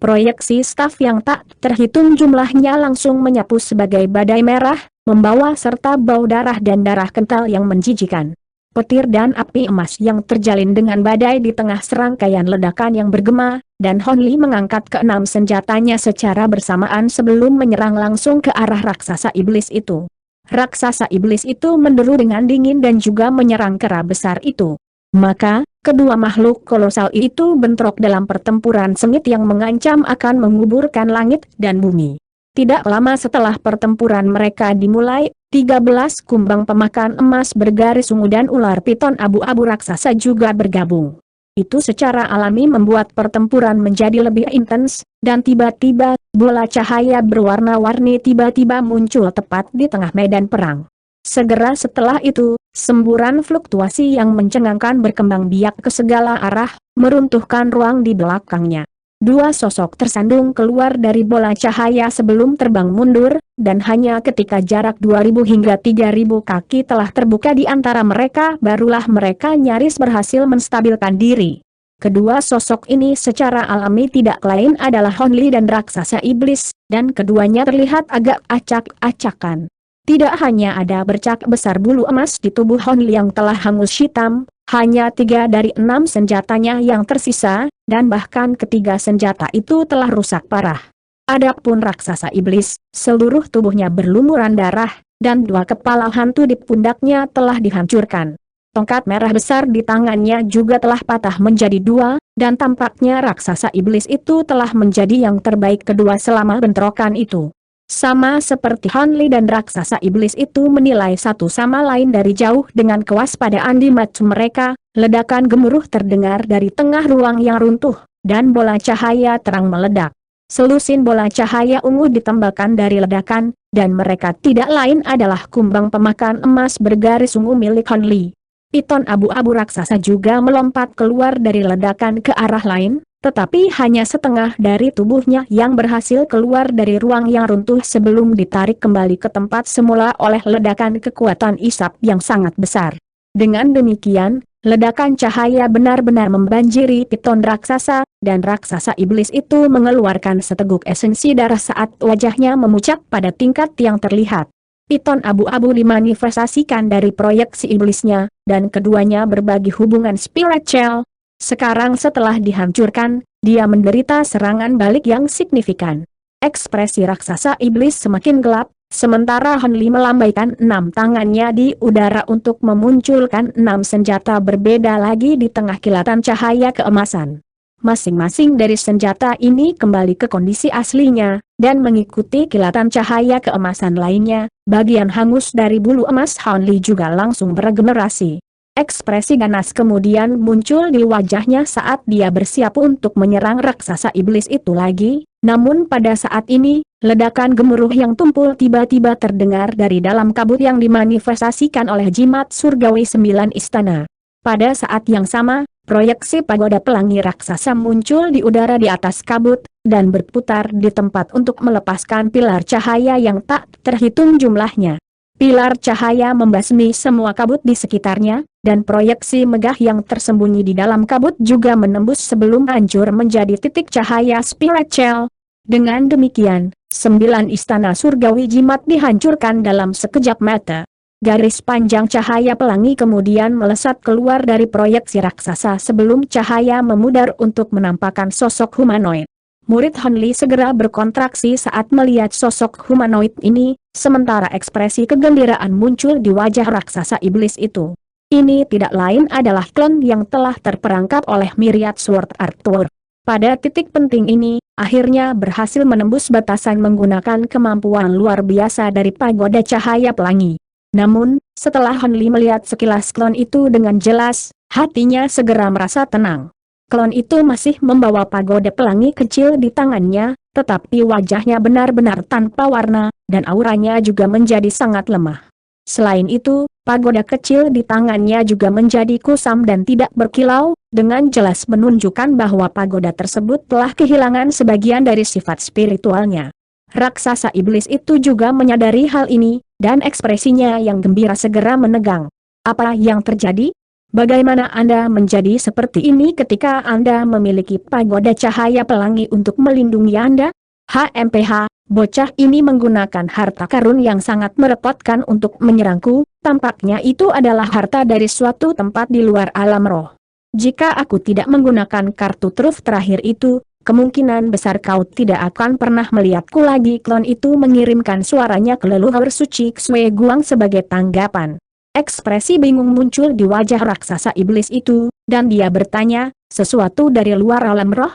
Proyeksi staf yang tak terhitung jumlahnya langsung menyapu sebagai badai merah, membawa serta bau darah dan darah kental yang menjijikan. Petir dan api emas yang terjalin dengan badai di tengah serangkaian ledakan yang bergema, dan Han Li mengangkat ke-6 senjatanya secara bersamaan sebelum menyerang langsung ke arah raksasa iblis itu. Raksasa iblis itu menderu dengan dingin dan juga menyerang kera besar itu. Maka, kedua makhluk kolosal itu bentrok dalam pertempuran sengit yang mengancam akan menguburkan langit dan bumi. Tidak lama setelah pertempuran mereka dimulai, 13 kumbang pemakan emas bergaris ungu dan ular piton abu-abu raksasa juga bergabung. Itu secara alami membuat pertempuran menjadi lebih intens, dan tiba-tiba, bola cahaya berwarna-warni tiba-tiba muncul tepat di tengah medan perang. Segera setelah itu, semburan fluktuasi yang mencengangkan berkembang biak ke segala arah, meruntuhkan ruang di belakangnya. 2 sosok tersandung keluar dari bola cahaya sebelum terbang mundur, dan hanya ketika jarak 2000 hingga 3000 kaki telah terbuka di antara mereka barulah mereka nyaris berhasil menstabilkan diri. Kedua sosok ini secara alami tidak lain adalah Hon Li dan raksasa iblis, dan keduanya terlihat agak acak-acakan. Tidak hanya ada bercak besar bulu emas di tubuh Hon Li yang telah hangus hitam, hanya 3 dari 6 senjatanya yang tersisa, dan bahkan ketiga senjata itu telah rusak parah. Adapun raksasa iblis, seluruh tubuhnya berlumuran darah, dan 2 kepala hantu di pundaknya telah dihancurkan. Tongkat merah besar di tangannya juga telah patah menjadi 2, dan tampaknya raksasa iblis itu telah menjadi yang terbaik kedua selama bentrokan itu. Sama seperti Hon Li dan raksasa iblis itu menilai satu sama lain dari jauh dengan kewaspadaan di mata mereka, ledakan gemuruh terdengar dari tengah ruang yang runtuh, dan bola cahaya terang meledak. Selusin bola cahaya ungu ditembakkan dari ledakan, dan mereka tidak lain adalah kumbang pemakan emas bergaris ungu milik Hon Li. Piton abu-abu raksasa juga melompat keluar dari ledakan ke arah lain, tetapi hanya setengah dari tubuhnya yang berhasil keluar dari ruang yang runtuh sebelum ditarik kembali ke tempat semula oleh ledakan kekuatan isap yang sangat besar. Dengan demikian, ledakan cahaya benar-benar membanjiri piton raksasa, dan raksasa iblis itu mengeluarkan seteguk esensi darah saat wajahnya memucat pada tingkat yang terlihat. Piton abu-abu dimanifestasikan dari proyeksi iblisnya, dan keduanya berbagi hubungan spiritual. Sekarang setelah dihancurkan, dia menderita serangan balik yang signifikan. Ekspresi raksasa iblis semakin gelap, sementara Hon Li melambaikan 6 tangannya di udara untuk memunculkan 6 senjata berbeda lagi di tengah kilatan cahaya keemasan. Masing-masing dari senjata ini kembali ke kondisi aslinya, dan mengikuti kilatan cahaya keemasan lainnya. Bagian hangus dari bulu emas Hon Li juga langsung beregenerasi. Ekspresi ganas kemudian muncul di wajahnya saat dia bersiap untuk menyerang raksasa iblis itu lagi, namun pada saat ini, ledakan gemuruh yang tumpul tiba-tiba terdengar dari dalam kabut yang dimanifestasikan oleh jimat surgawi 9 istana. Pada saat yang sama, proyeksi pagoda pelangi raksasa muncul di udara di atas kabut, dan berputar di tempat untuk melepaskan pilar cahaya yang tak terhitung jumlahnya. Pilar cahaya membasmi semua kabut di sekitarnya, dan proyeksi megah yang tersembunyi di dalam kabut juga menembus sebelum hancur menjadi titik cahaya spiritual. Dengan demikian, 9 istana surgawi jimat dihancurkan dalam sekejap mata. Garis panjang cahaya pelangi kemudian melesat keluar dari proyeksi raksasa sebelum cahaya memudar untuk menampakkan sosok humanoid. Murid Hon Li segera berkontraksi saat melihat sosok humanoid ini, sementara ekspresi kegembiraan muncul di wajah raksasa iblis itu. Ini tidak lain adalah klon yang telah terperangkap oleh Myriad Sword Art Tower. Pada titik penting ini, akhirnya berhasil menembus batasan menggunakan kemampuan luar biasa dari pagoda cahaya pelangi. Namun, setelah Hon Li melihat sekilas klon itu dengan jelas, hatinya segera merasa tenang. Klon itu masih membawa pagoda pelangi kecil di tangannya, tetapi wajahnya benar-benar tanpa warna, dan auranya juga menjadi sangat lemah. Selain itu, pagoda kecil di tangannya juga menjadi kusam dan tidak berkilau, dengan jelas menunjukkan bahwa pagoda tersebut telah kehilangan sebagian dari sifat spiritualnya. Raksasa iblis itu juga menyadari hal ini, dan ekspresinya yang gembira segera menegang. Apa yang terjadi? Bagaimana Anda menjadi seperti ini ketika Anda memiliki pagoda cahaya pelangi untuk melindungi Anda? HMPH, bocah ini menggunakan harta karun yang sangat merepotkan untuk menyerangku, tampaknya itu adalah harta dari suatu tempat di luar alam roh. Jika aku tidak menggunakan kartu truf terakhir itu, kemungkinan besar kau tidak akan pernah melihatku lagi. Klon itu mengirimkan suaranya ke leluhur suci Xue Guang sebagai tanggapan. Ekspresi bingung muncul di wajah raksasa iblis itu, dan dia bertanya, sesuatu dari luar alam roh?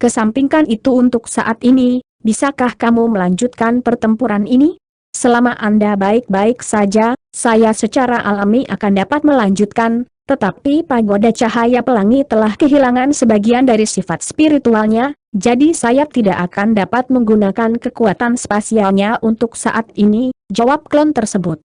Kesampingkan itu untuk saat ini, bisakah kamu melanjutkan pertempuran ini? Selama Anda baik-baik saja, saya secara alami akan dapat melanjutkan, tetapi pagoda cahaya pelangi telah kehilangan sebagian dari sifat spiritualnya, jadi saya tidak akan dapat menggunakan kekuatan spasialnya untuk saat ini, jawab klon tersebut.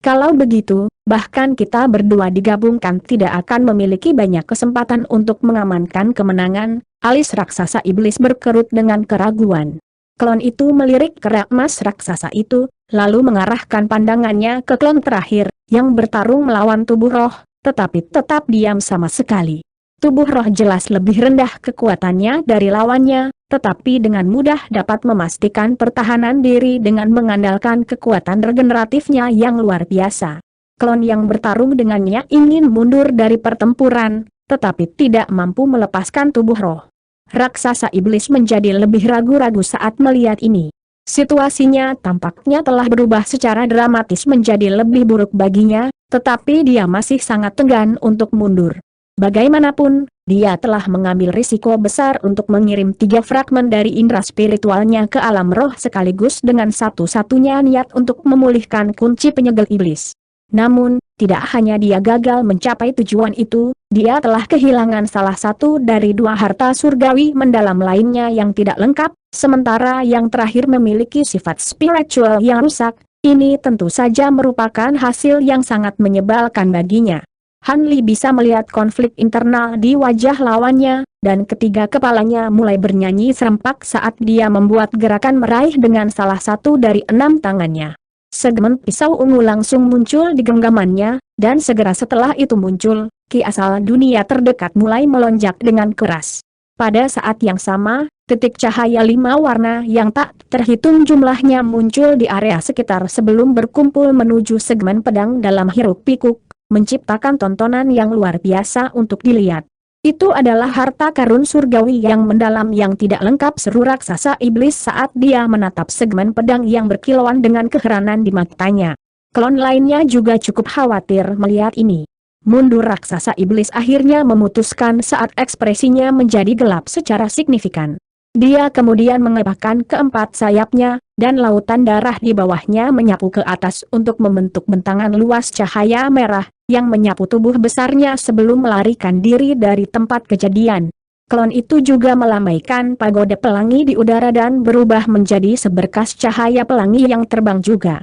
Kalau begitu, bahkan kita berdua digabungkan tidak akan memiliki banyak kesempatan untuk mengamankan kemenangan, alis raksasa iblis berkerut dengan keraguan. Klon itu melirik kerak emas raksasa itu, lalu mengarahkan pandangannya ke klon terakhir, yang bertarung melawan tubuh roh, tetapi tetap diam sama sekali. Tubuh roh jelas lebih rendah kekuatannya dari lawannya, tetapi dengan mudah dapat memastikan pertahanan diri dengan mengandalkan kekuatan regeneratifnya yang luar biasa. Klon yang bertarung dengannya ingin mundur dari pertempuran, tetapi tidak mampu melepaskan tubuh roh. Raksasa iblis menjadi lebih ragu-ragu saat melihat ini. Situasinya tampaknya telah berubah secara dramatis menjadi lebih buruk baginya, tetapi dia masih sangat enggan untuk mundur. Bagaimanapun, dia telah mengambil risiko besar untuk mengirim 3 fragmen dari indera spiritualnya ke alam roh sekaligus dengan satu-satunya niat untuk memulihkan kunci penyegel iblis. Namun, tidak hanya dia gagal mencapai tujuan itu, dia telah kehilangan salah satu dari 2 harta surgawi mendalam lainnya yang tidak lengkap, sementara yang terakhir memiliki sifat spiritual yang rusak. Ini tentu saja merupakan hasil yang sangat menyebalkan baginya. Han Li bisa melihat konflik internal di wajah lawannya, dan ketiga kepalanya mulai bernyanyi serempak saat dia membuat gerakan meraih dengan salah satu dari 6 tangannya. Segmen pisau ungu langsung muncul di genggamannya, dan segera setelah itu muncul, ki asal dunia terdekat mulai melonjak dengan keras. Pada saat yang sama, titik cahaya 5 warna yang tak terhitung jumlahnya muncul di area sekitar sebelum berkumpul menuju segmen pedang dalam hiruk-pikuk, menciptakan tontonan yang luar biasa untuk dilihat. Itu adalah harta karun surgawi yang mendalam yang tidak lengkap, seru raksasa iblis saat dia menatap segmen pedang yang berkilauan dengan keheranan di matanya. Klon lainnya juga cukup khawatir melihat ini. Mundur raksasa iblis akhirnya memutuskan saat ekspresinya menjadi gelap secara signifikan. Dia kemudian mengebahkan keempat sayapnya, dan lautan darah di bawahnya menyapu ke atas untuk membentuk bentangan luas cahaya merah, yang menyapu tubuh besarnya sebelum melarikan diri dari tempat kejadian. Klon itu juga melambaikan pagoda pelangi di udara dan berubah menjadi seberkas cahaya pelangi yang terbang juga.